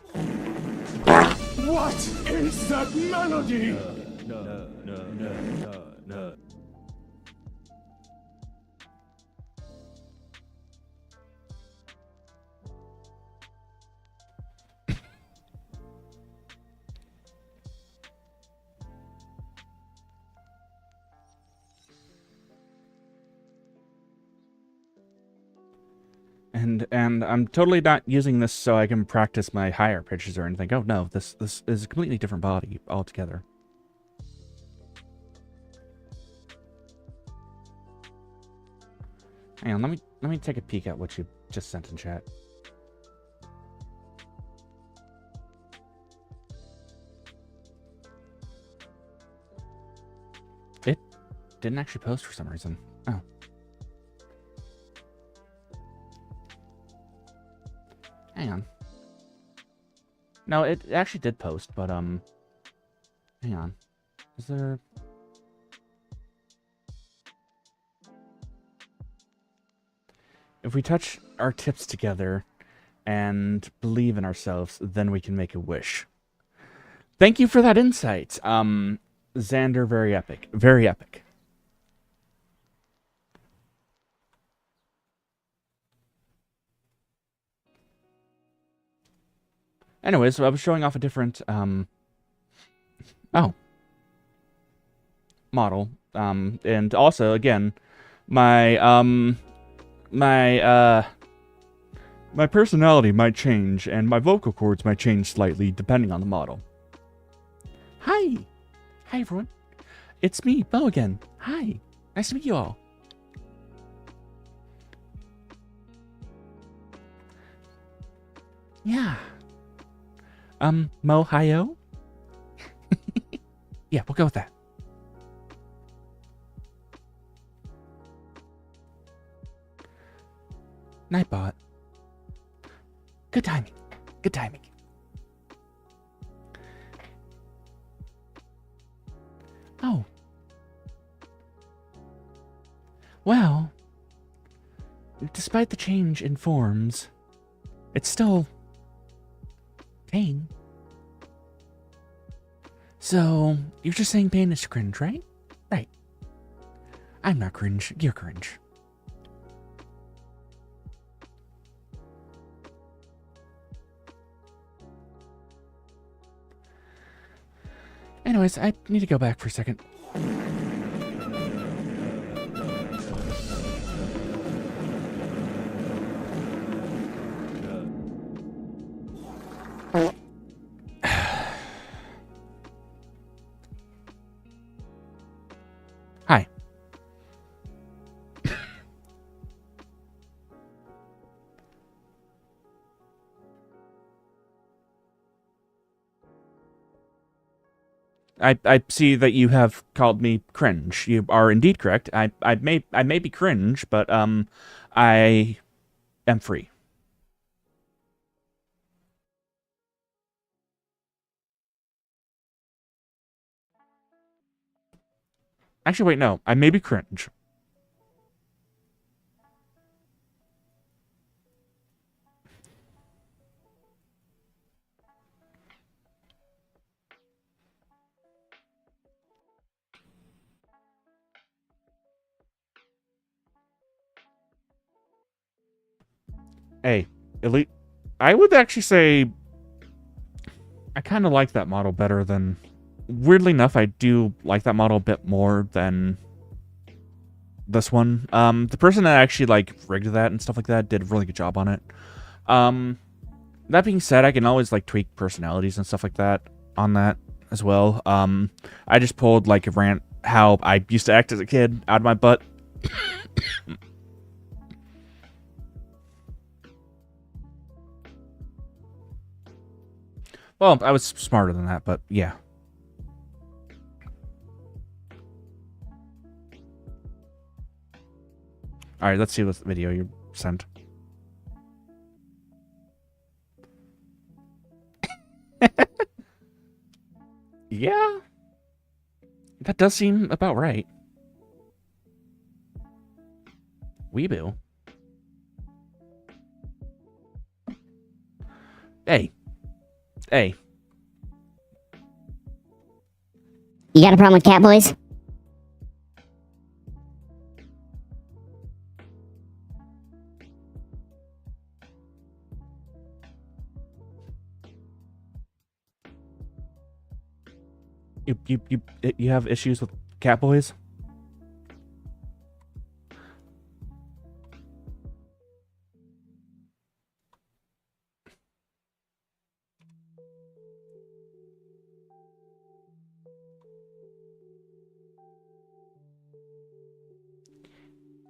What is that melody? No. And I'm totally not using this so I can practice my higher pitches or anything. Oh no, this is a completely different body altogether. Hang on, let me take a peek at what you just sent in chat. It didn't actually post for some reason. Oh. Hang on. No, it actually did post, but hang on. Is there... If we touch our tips together and believe in ourselves, then we can make a wish. Thank you for that insight. Xander, very epic. Very epic. Anyways, so I was showing off a different, model. And also, again, my personality might change, and my vocal cords might change slightly depending on the model. Hi! Hi, everyone. It's me, Bo, again. Hi. Nice to meet you all. Yeah. Mo-hi-yo? Yeah, we'll go with that. Nightbot. Good timing. Good timing. Oh. Well, despite the change in forms, it's still Payne. So, you're just saying Payne is cringe, right? Right. I'm not cringe, you're cringe. Anyways, I need to go back for a second. Hi. I see that you have called me cringe. You are indeed correct. I may be cringe, but I am free. Actually, wait, no. I may be cringe. Hey, Elite. I would actually say I kind of like that model better than... Weirdly enough, I do like that model a bit more than this one. The person that actually, like, rigged that and stuff like that did a really good job on it. That being said, I can always, like, tweak personalities and stuff like that on that as well. I just pulled, like, a rant how I used to act as a kid out of my butt. Well, I was smarter than that, but yeah. Alright, let's see what video you sent. Yeah. That does seem about right. Weeboo. Hey. Hey. You got a problem with cat boys? You have issues with cat boys?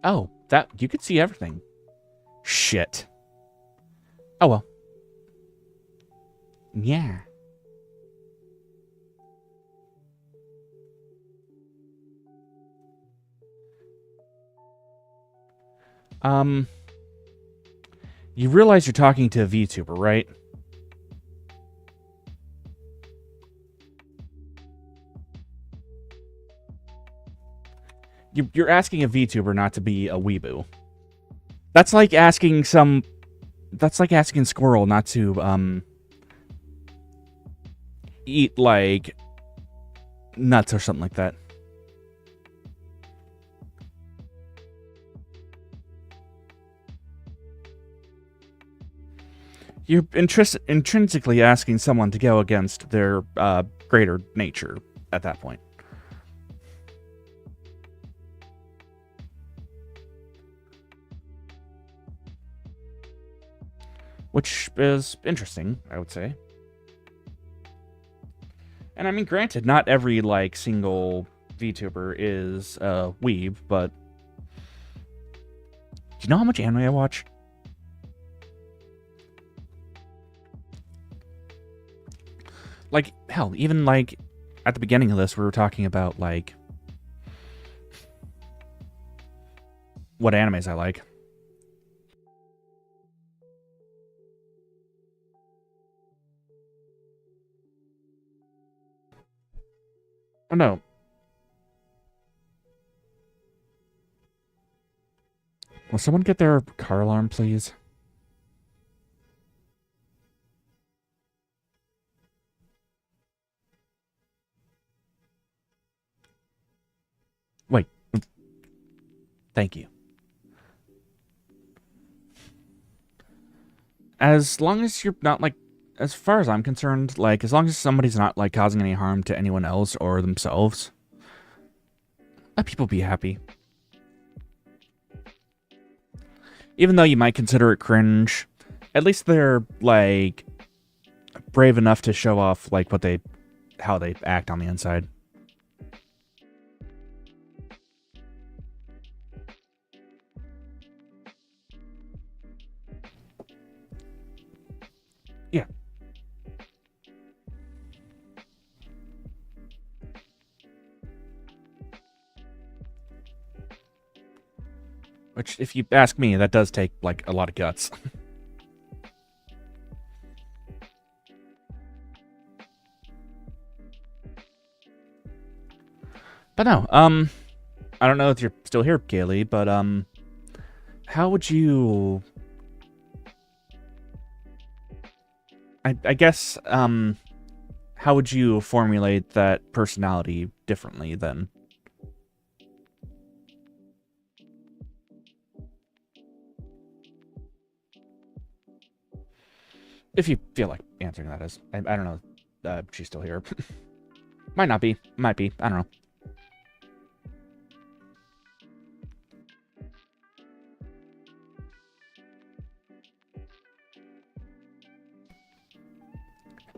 Oh, that you could see everything. Shit. Oh well. Yeah. You realize you're talking to a VTuber, right? You're asking a VTuber not to be a weeboo. That's like asking Squirrel not to, eat, like, nuts or something like that. You're intrinsically asking someone to go against their greater nature at that point. Which is interesting, I would say. And I mean, granted, not every, like, single VTuber is a weeb, but... Do you know how much anime I watch? Like, hell, even, like, at the beginning of this, we were talking about, like, what animes I like. Oh, no. Will someone get their car alarm, please? Wait. Thank you. As long as you're not, like, as far as I'm concerned, like, as long as somebody's not, like, causing any harm to anyone else or themselves, let people be happy. Even though you might consider it cringe, at least they're, like, brave enough to show off, like, how they act on the inside. Yeah. Which, if you ask me, that does take, like, a lot of guts. But no, I don't know if you're still here, Kaylee, but, how would you... I guess, how would you formulate that personality differently then? If you feel like answering that is. I don't know if she's still here. Might not be. Might be. I don't know.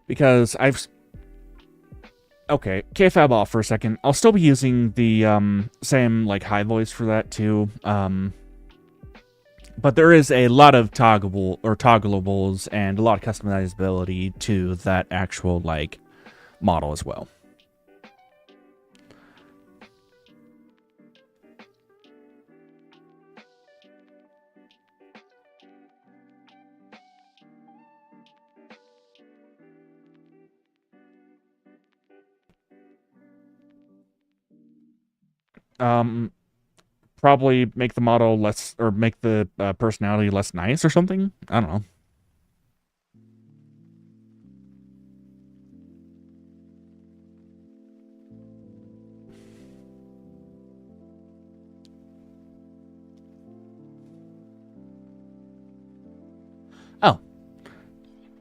Because okay, KFAB off for a second. I'll still be using the same, like, high voice for that too. But there is a lot of toggleables and a lot of customizability to that actual, like, model as well. Probably make the model less, or make the personality less nice or something. I don't know. Oh.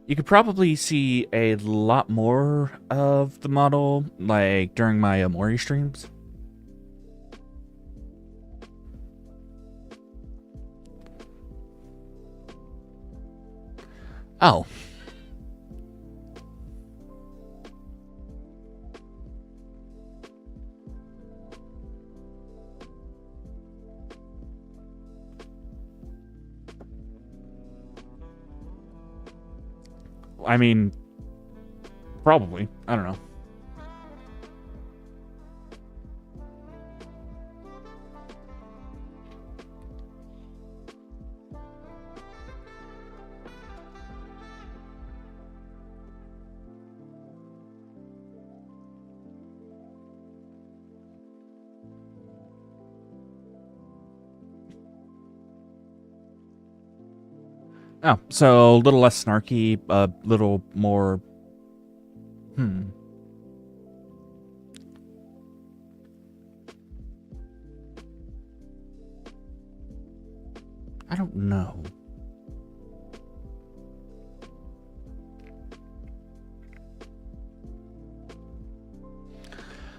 You could probably see a lot more of the model, like, during my Amori streams. Oh. I mean, probably. I don't know. Oh, so a little less snarky, a little more... I don't know.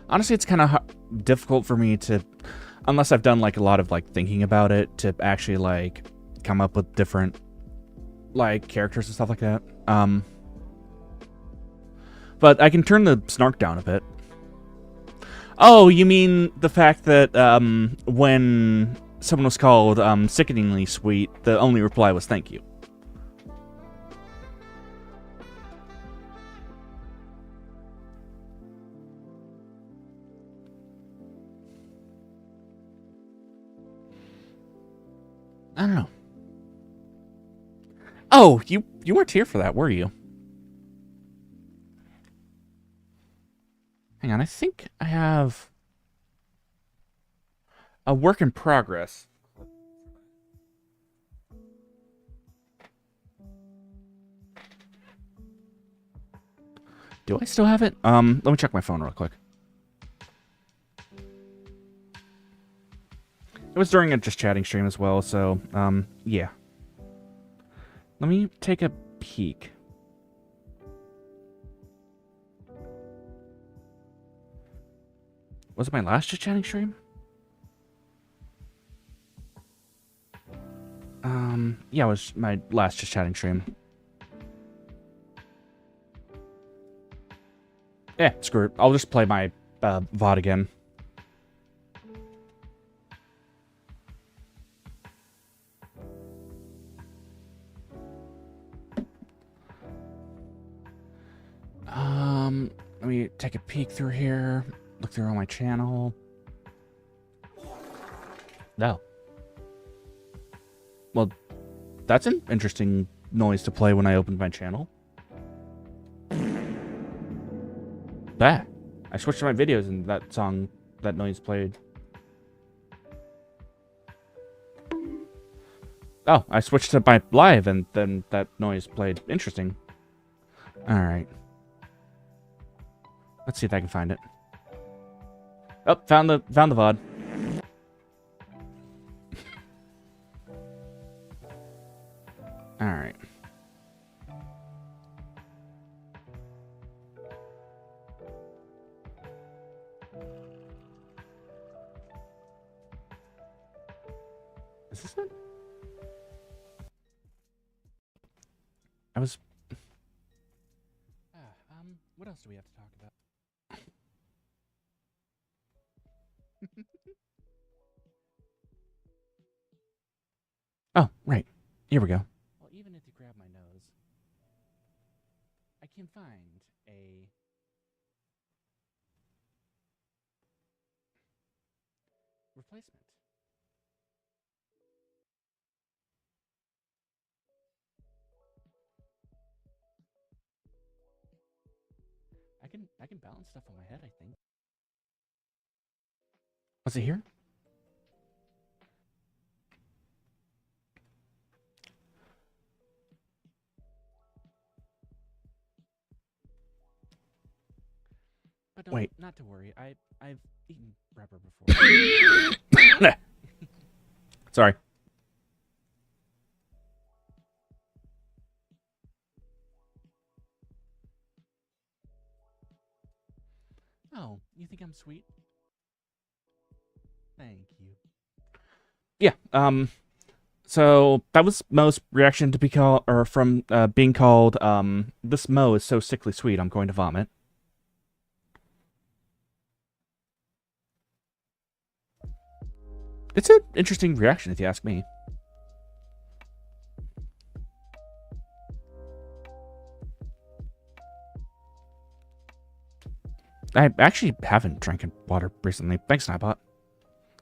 Honestly, it's kind of difficult for me to, unless I've done like a lot of like thinking about it, to actually like come up with different like characters and stuff like that. But I can turn the snark down a bit. Oh, you mean the fact that when someone was called sickeningly sweet, the only reply was thank you. I don't know. Oh, you weren't here for that, were you? Hang on, I think I have a work in progress. Do I still have it? Let me check my phone real quick. It was during a just chatting stream as well, so, yeah. Let me take a peek. Was it my last just chatting stream? Yeah, it was my last just chatting stream. Yeah, screw it. I'll just play my VOD again. Let me take a peek through here. Look through on my channel. No. Well, that's an interesting noise to play when I opened my channel. Bah. I switched to my videos and that song, that noise played. Oh, I switched to my live and then that noise played. Interesting. Alright. Let's see if I can find it. Oh, found the VOD. Alright. Is this it? What else do we have to talk about? Oh, right. Here we go. Well, even if you grab my nose, I can find a replacement. I can balance stuff on my head, I think. Was it here? But wait, not to worry. I've eaten rubber before. Sorry. You think I'm sweet? Thank you. Yeah, so that was Mo's reaction to be called, or from being called, this Mo is so sickly sweet, I'm going to vomit. It's an interesting reaction, if you ask me. I actually haven't drank water recently. Thanks, Nightbot.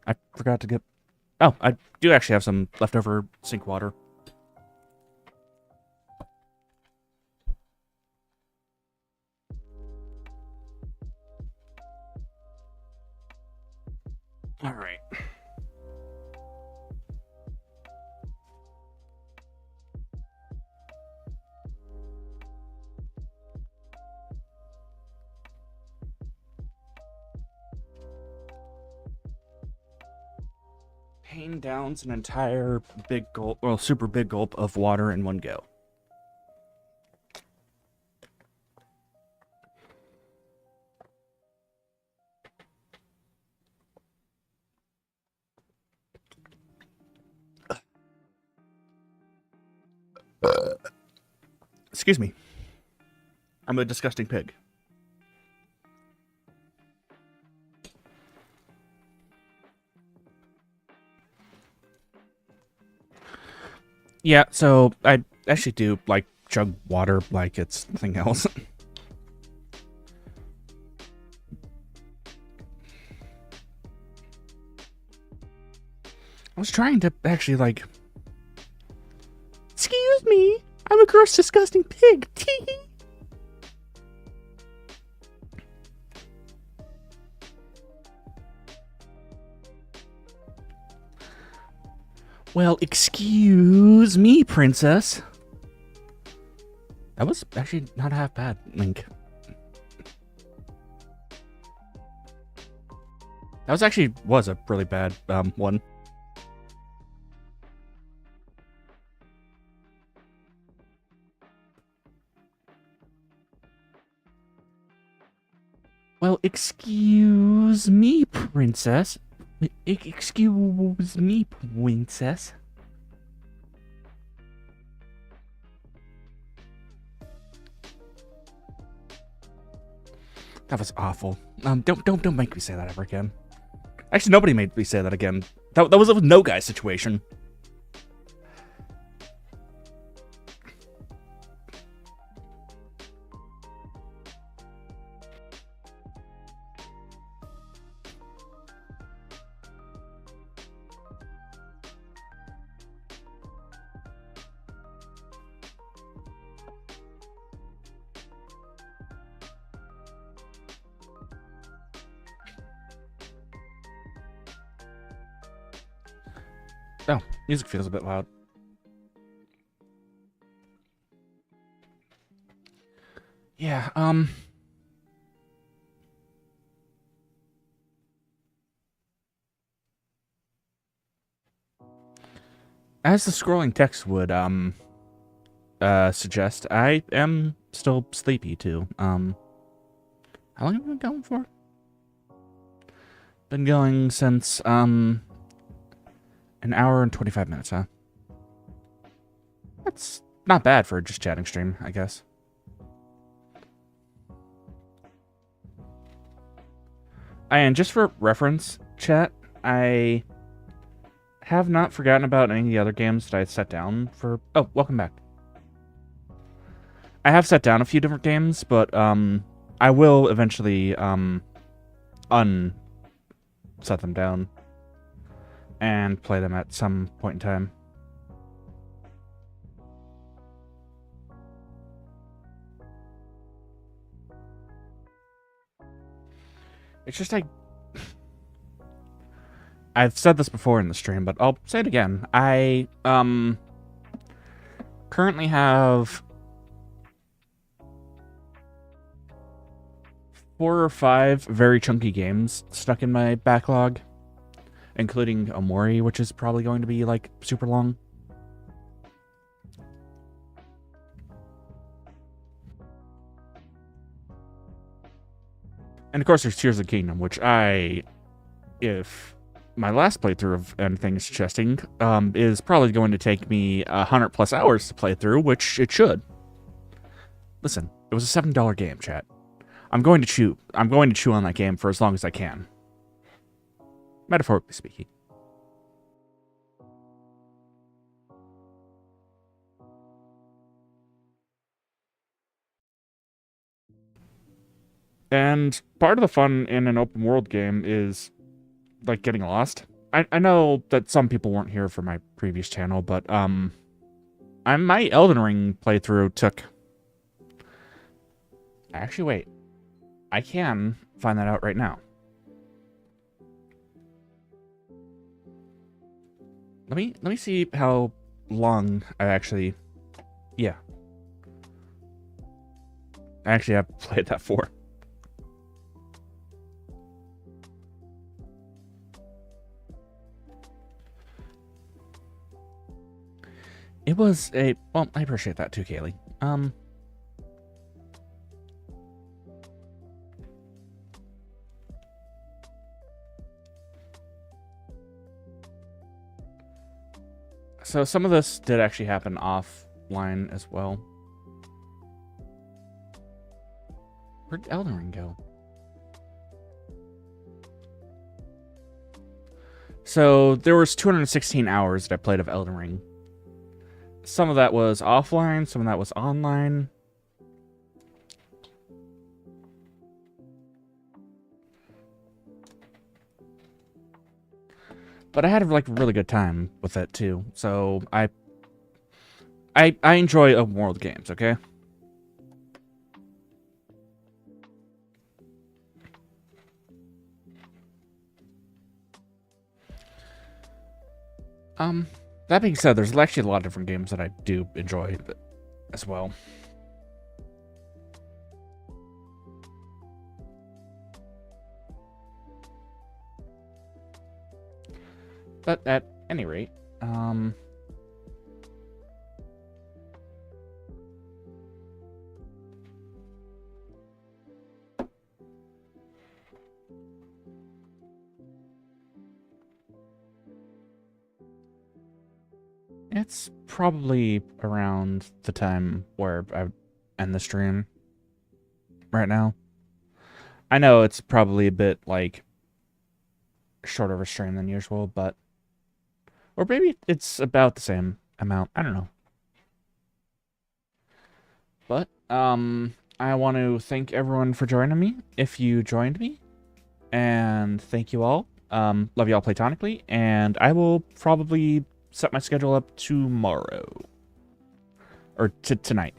I forgot to get... Oh, I do actually have some leftover sink water. All right. Payne downs an entire big gulp, well, super big gulp of water in one go. Excuse me. I'm a disgusting pig. Yeah, so I actually do like chug water like it's nothing else. I was trying to actually like... Excuse me, I'm a gross, disgusting pig. Tee. Well, excuse me, princess. That was actually not half bad, Link. That was actually a really bad one. Well, excuse me, princess. Excuse me, princess. That was awful. Don't make me say that ever again. Actually, nobody made me say that again. That was a no guy situation. Oh, music feels a bit loud. Yeah, as the scrolling text would, suggest, I am still sleepy, too. How long have we been going for? Been going since, an hour and 25 minutes, huh? That's not bad for just chatting stream, I guess. And just for reference, chat, I have not forgotten about any of the other games that I sat down for... Oh, welcome back. I have set down a few different games, but, I will eventually, set them down and play them at some point in time. It's just I've said this before in the stream, but I'll say it again. I currently have 4 or 5 very chunky games stuck in my backlog, including Omori, which is probably going to be like super long. And of course, there's Tears of the Kingdom, which if my last playthrough of anything is suggesting, is probably going to take me 100+ hours to play through, which it should. Listen, it was a $7 game, chat. I'm going to chew on that game for as long as I can. Metaphorically speaking. And part of the fun in an open world game is, like, getting lost. I know that some people weren't here for my previous channel, but, my Elden Ring playthrough took... Actually, wait. I can find that out right now. Let me see how long I actually... Yeah. I actually have played that for. It was a... Well, I appreciate that too, Kaylee. So some of this did actually happen offline as well. Where'd Elden Ring go? So there was 216 hours that I played of Elden Ring. Some of that was offline, some of that was online. But I had like a really good time with it too. So I enjoy open world games, okay? That being said, there's actually a lot of different games that I do enjoy as well. But at any rate, it's probably around the time where I would end the stream right now. I know it's probably a bit, like, shorter of a stream than usual, but... Or maybe it's about the same amount. I don't know. But, I want to thank everyone for joining me, if you joined me. And thank you all. Love you all platonically. And I will probably set my schedule up tomorrow. Or tonight.